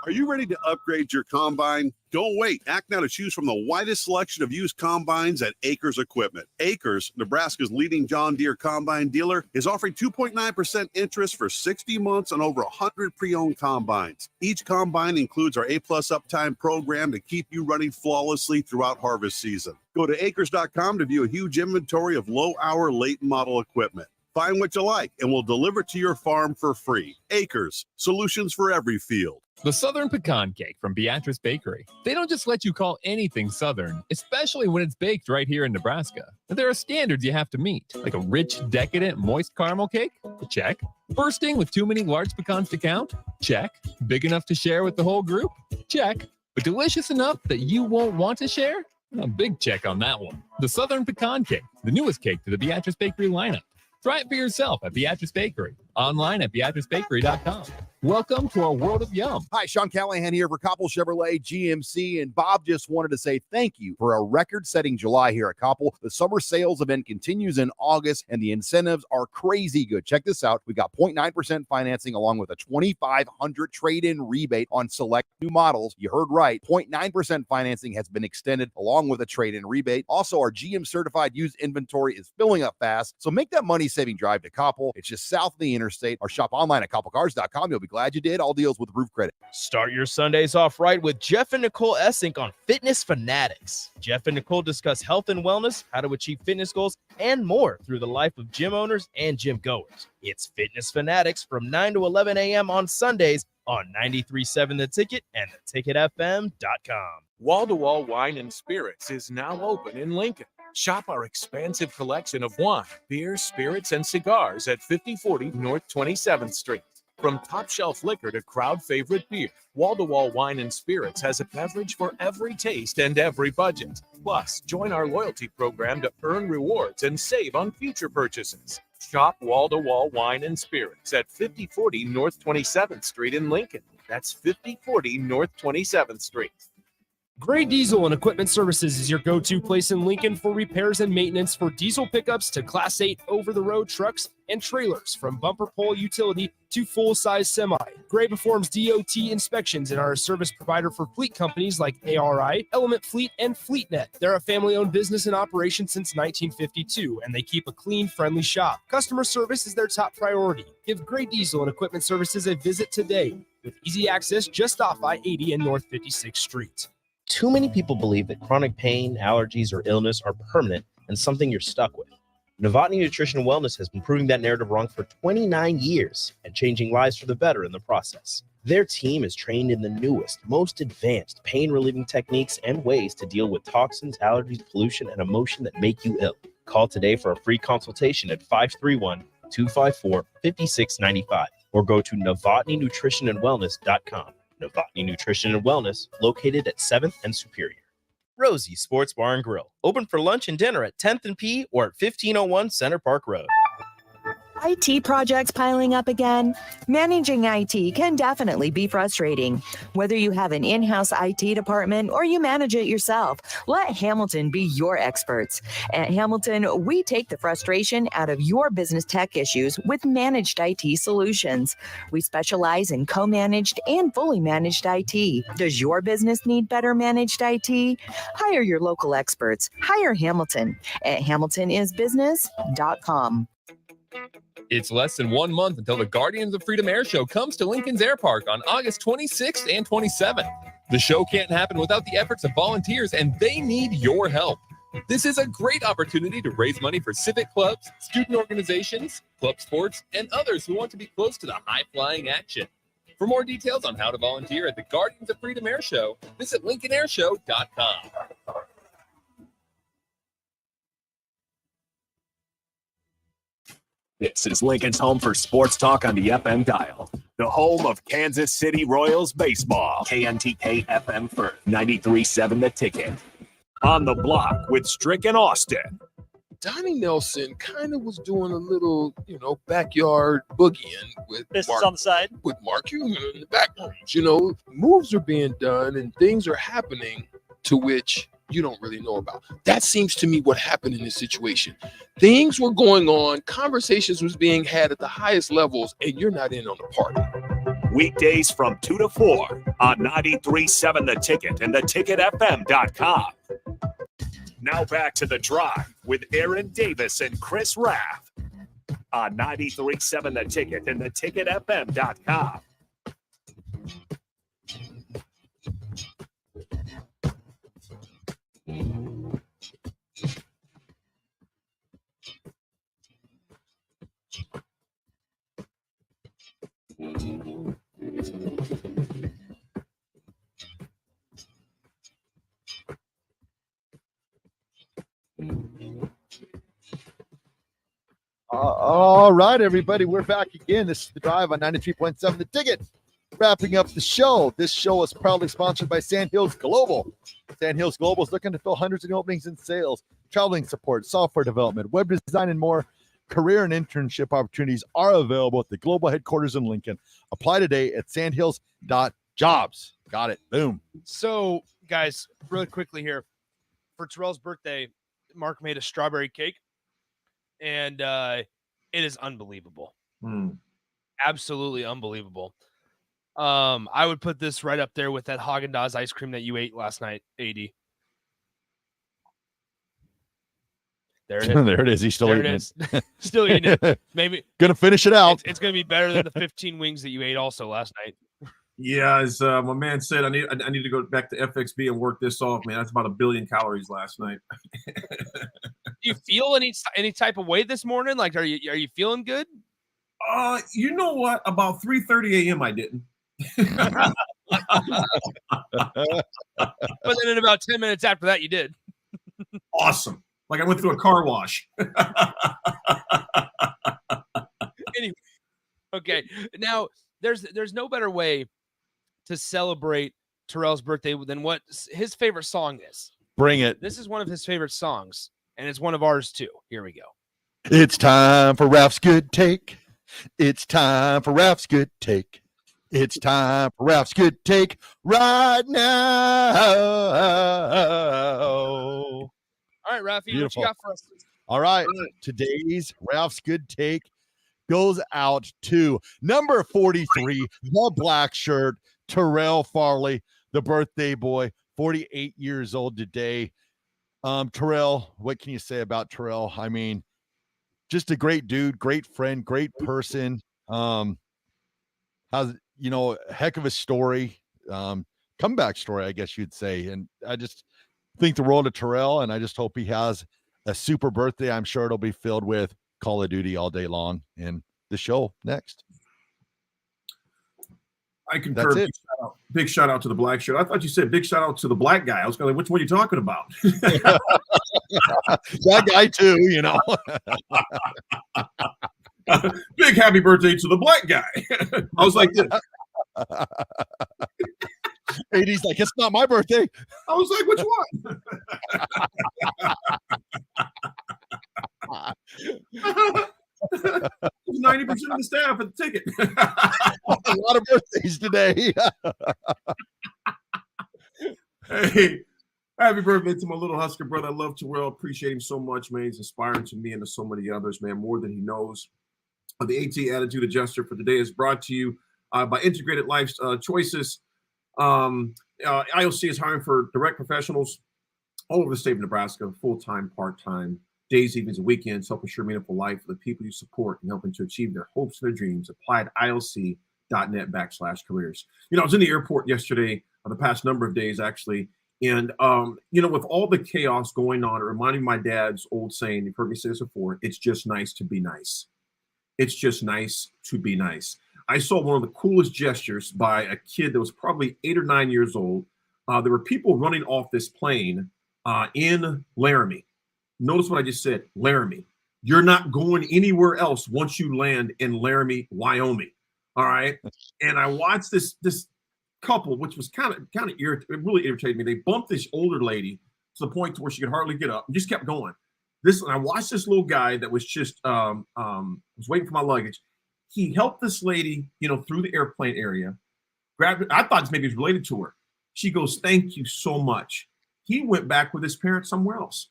Are you ready to upgrade your combine? Don't wait. Act now to choose from the widest selection of used combines at Acres Equipment. Acres, Nebraska's leading John Deere combine dealer, is offering 2.9% interest for 60 months on over 100 pre-owned combines. Each combine includes our A-plus uptime program to keep you running flawlessly throughout harvest season. Go to acres.com to view a huge inventory of low-hour, late-model equipment. Find what you like, and we'll deliver to your farm for free. Acres, solutions for every field. The Southern Pecan Cake from Beatrice Bakery. They don't just let you call anything Southern, especially when it's baked right here in Nebraska. There are standards you have to meet, like a rich, decadent, moist caramel cake? Check. Bursting with too many large pecans to count? Check. Big enough to share with the whole group? Check. But delicious enough that you won't want to share? A big check on that one. The Southern Pecan Cake, the newest cake to the Beatrice Bakery lineup. Try it for yourself at Beatrice Bakery. Online at BeatriceBakery.com. Welcome to our world of yum. Hi, Sean Callahan here for Koppel Chevrolet GMC, and Bob just wanted to say thank you for a record-setting July here at Koppel. The summer sales event continues in August, and the incentives are crazy good. Check this out. We got 0.9% financing along with a $2,500 trade-in rebate on select new models. You heard right. 0.9% financing has been extended along with a trade-in rebate. Also, our GM-certified used inventory is filling up fast, so make that money-saving drive to Koppel. It's just south of the interstate, or shop online at koppelcars.com. You'll be glad you did. All deals with roof credit. Start your Sundays off right with Jeff and Nicole Essink on Fitness Fanatics. Jeff and Nicole discuss health and wellness, how to achieve fitness goals, and more through the life of gym owners and gym goers. It's Fitness Fanatics from 9 to 11 a.m. on Sundays on 93.7 The Ticket and theticketfm.com. Wall-to-Wall Wine and Spirits is now open in Lincoln. Shop our expansive collection of wine, beer, spirits, and cigars at 5040 North 27th Street. From top shelf liquor to crowd favorite beer, Wall-to-Wall Wine and Spirits has a beverage for every taste and every budget. Plus, join our loyalty program to earn rewards and save on future purchases. Shop Wall-to-Wall Wine and Spirits at 5040 North 27th Street in Lincoln. That's 5040 North 27th Street. Gray Diesel and Equipment Services is your go-to place in Lincoln for repairs and maintenance for diesel pickups to Class 8 over-the-road trucks and trailers, from bumper pole utility to full-size semi. Gray performs DOT inspections and are a service provider for fleet companies like ARI, Element Fleet, and FleetNet. They're a family-owned business in operation since 1952, and they keep a clean, friendly shop. Customer service is their top priority. Give Gray Diesel and Equipment Services a visit today with easy access just off I-80 and North 56th Street. Too many people believe that chronic pain, allergies, or illness are permanent and something you're stuck with. Novotny Nutrition and Wellness has been proving that narrative wrong for 29 years and changing lives for the better in the process. Their team is trained in the newest, most advanced pain-relieving techniques and ways to deal with toxins, allergies, pollution, and emotion that make you ill. Call today for a free consultation at 531-254-5695 or go to novotnynutritionandwellness.com. Novotny Nutrition and Wellness, located at 7th and Superior. Rosie Sports Bar and Grill, open for lunch and dinner at 10th and P or at 1501 Center Park Road. IT projects piling up again? Managing IT can definitely be frustrating. Whether you have an in-house IT department or you manage it yourself, let Hamilton be your experts. At Hamilton, we take the frustration out of your business tech issues with managed IT solutions. We specialize in co-managed and fully managed IT. Does your business need better managed IT? Hire your local experts. Hire Hamilton at hamiltonisbusiness.com. It's less than 1 month until the Guardians of Freedom Air Show comes to Lincoln's Air Park on August 26th and 27th. The show can't happen without the efforts of volunteers, and they need your help. This is a great opportunity to raise money for civic clubs, student organizations, club sports, and others who want to be close to the high-flying action. For more details on how to volunteer at the Guardians of Freedom Air Show, visit LincolnAirShow.com. This is Lincoln's home for sports talk on the FM dial. The home of Kansas City Royals baseball. KNTK FM for 93.7 The Ticket. On the block with Strick and Austin. Donnie Nelson kind of was doing a little, backyard boogieing with Business Mark, on the side. with Mark Cuban in the backgrounds. Moves are being done and things are happening to which you don't really know about. That seems to me what happened in this situation. Things were going on, conversations was being had at the highest levels, and you're not in on the party. Weekdays from 2 to 4 on 93.7 The Ticket and theticketfm.com. Now back to The Drive with Aaron Davis and Chris Raff on 93.7 The Ticket and theticketfm.com. All right, everybody, we're back again. This is The Drive on 93.7 The Ticket. Wrapping up the show. This show is proudly sponsored by Sandhills Global. Sandhills Global is looking to fill hundreds of openings in sales, traveling support, software development, web design, and more. Career and internship opportunities are available at the global headquarters in Lincoln. Apply today at sandhills.jobs. Got it. Boom. So, guys, really quickly here, for Terrell's birthday, Mark made a strawberry cake, and it is unbelievable. Absolutely unbelievable. I would put this right up there with that Haagen-Dazs ice cream that you ate last night, AD. There it is. There it is. He's still eating it. Still eating it. Maybe gonna finish it out. It's gonna be better than the 15 wings that you ate also last night. Yeah, as my man said, I need to go back to FXB and work this off, man. That's about 1 billion calories last night. Do you feel any type of way this morning? Like, are you feeling good? You know what? About 3:30 a.m. I didn't. But then in about 10 minutes after that, you did. Awesome. Like I went through a car wash. Anyway, okay. Now there's no better way to celebrate Terrell's birthday than what his favorite song is. Bring it. This is one of his favorite songs, and it's one of ours too. Here we go. It's time for Raff's Good Take. It's time for Raff's Good Take. It's time for Raff's Good Take right now. All right, Raffy, what you got for us? All right. Today's Raff's Good Take goes out to number 43, the black shirt, Terrell Farley, the birthday boy, 48 years old today. Terrell, what can you say about Terrell? I mean, just a great dude, great friend, great person. Has, a heck of a story, comeback story, I guess you'd say. And I just think the world of Terrell, and I just hope he has a super birthday. I'm sure it'll be filled with Call of Duty all day long and the show next. I concur. Big shout out to the black shirt. I thought you said big shout out to the black guy. I was going, which one are you talking about? That guy too, Big happy birthday to the black guy. I was like this. AD's like, it's not my birthday. I was like, which one? 90% of the staff at the ticket. A lot of birthdays today. Hey, happy birthday to my little Husker brother. I love Terrell. Appreciate him so much, man. He's inspiring to me and to so many others, man, more than he knows. The AT Attitude Adjuster for today is brought to you by Integrated Life Choices. IOC is hiring for direct professionals all over the state of Nebraska, full-time, part-time, days, evenings, and weekends, help ensure meaningful life for the people you support and helping to achieve their hopes and their dreams. Apply at IOC.net/careers. I was in the airport yesterday, the past number of days, actually, and, with all the chaos going on, it reminded me of my dad's old saying, you've heard me say this before, it's just nice to be nice. It's just nice to be nice. I saw one of the coolest gestures by a kid that was probably 8 or 9 years old. There were people running off this plane in Laramie. Notice what I just said, Laramie. You're not going anywhere else once you land in Laramie, Wyoming. All right. And I watched this couple, which was kind of it really irritated me. They bumped this older lady to the point to where she could hardly get up and just kept going. And I watched this little guy that was just was waiting for my luggage. He helped this lady, through the airplane area, grabbed it. I thought maybe it was related to her. She goes, thank you so much. He went back with his parents somewhere else.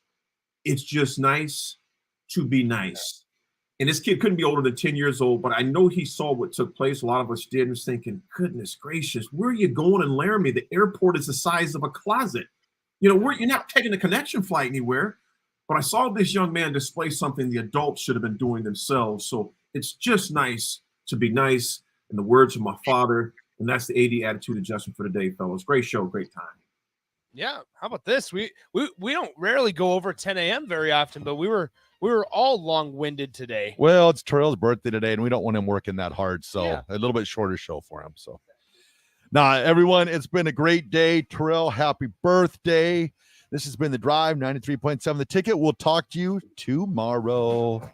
It's just nice to be nice. And this kid couldn't be older than 10 years old, but I know he saw what took place. A lot of us did and was thinking, goodness gracious, where are you going in Laramie? The airport is the size of a closet. You're not taking a connection flight anywhere. But I saw this young man display something the adults should have been doing themselves. So it's just nice to be nice, in the words of my father. And that's the AD Attitude Adjustment for today, fellas. Great show, great time. Yeah, how about this? We don't rarely go over 10 a.m. very often, but we were all long-winded today. Well, it's Terrell's birthday today, and we don't want him working that hard, so a little bit shorter show for him. So, everyone, it's been a great day. Terrell, happy birthday. This has been The Drive, 93.7 The Ticket. We'll talk to you tomorrow.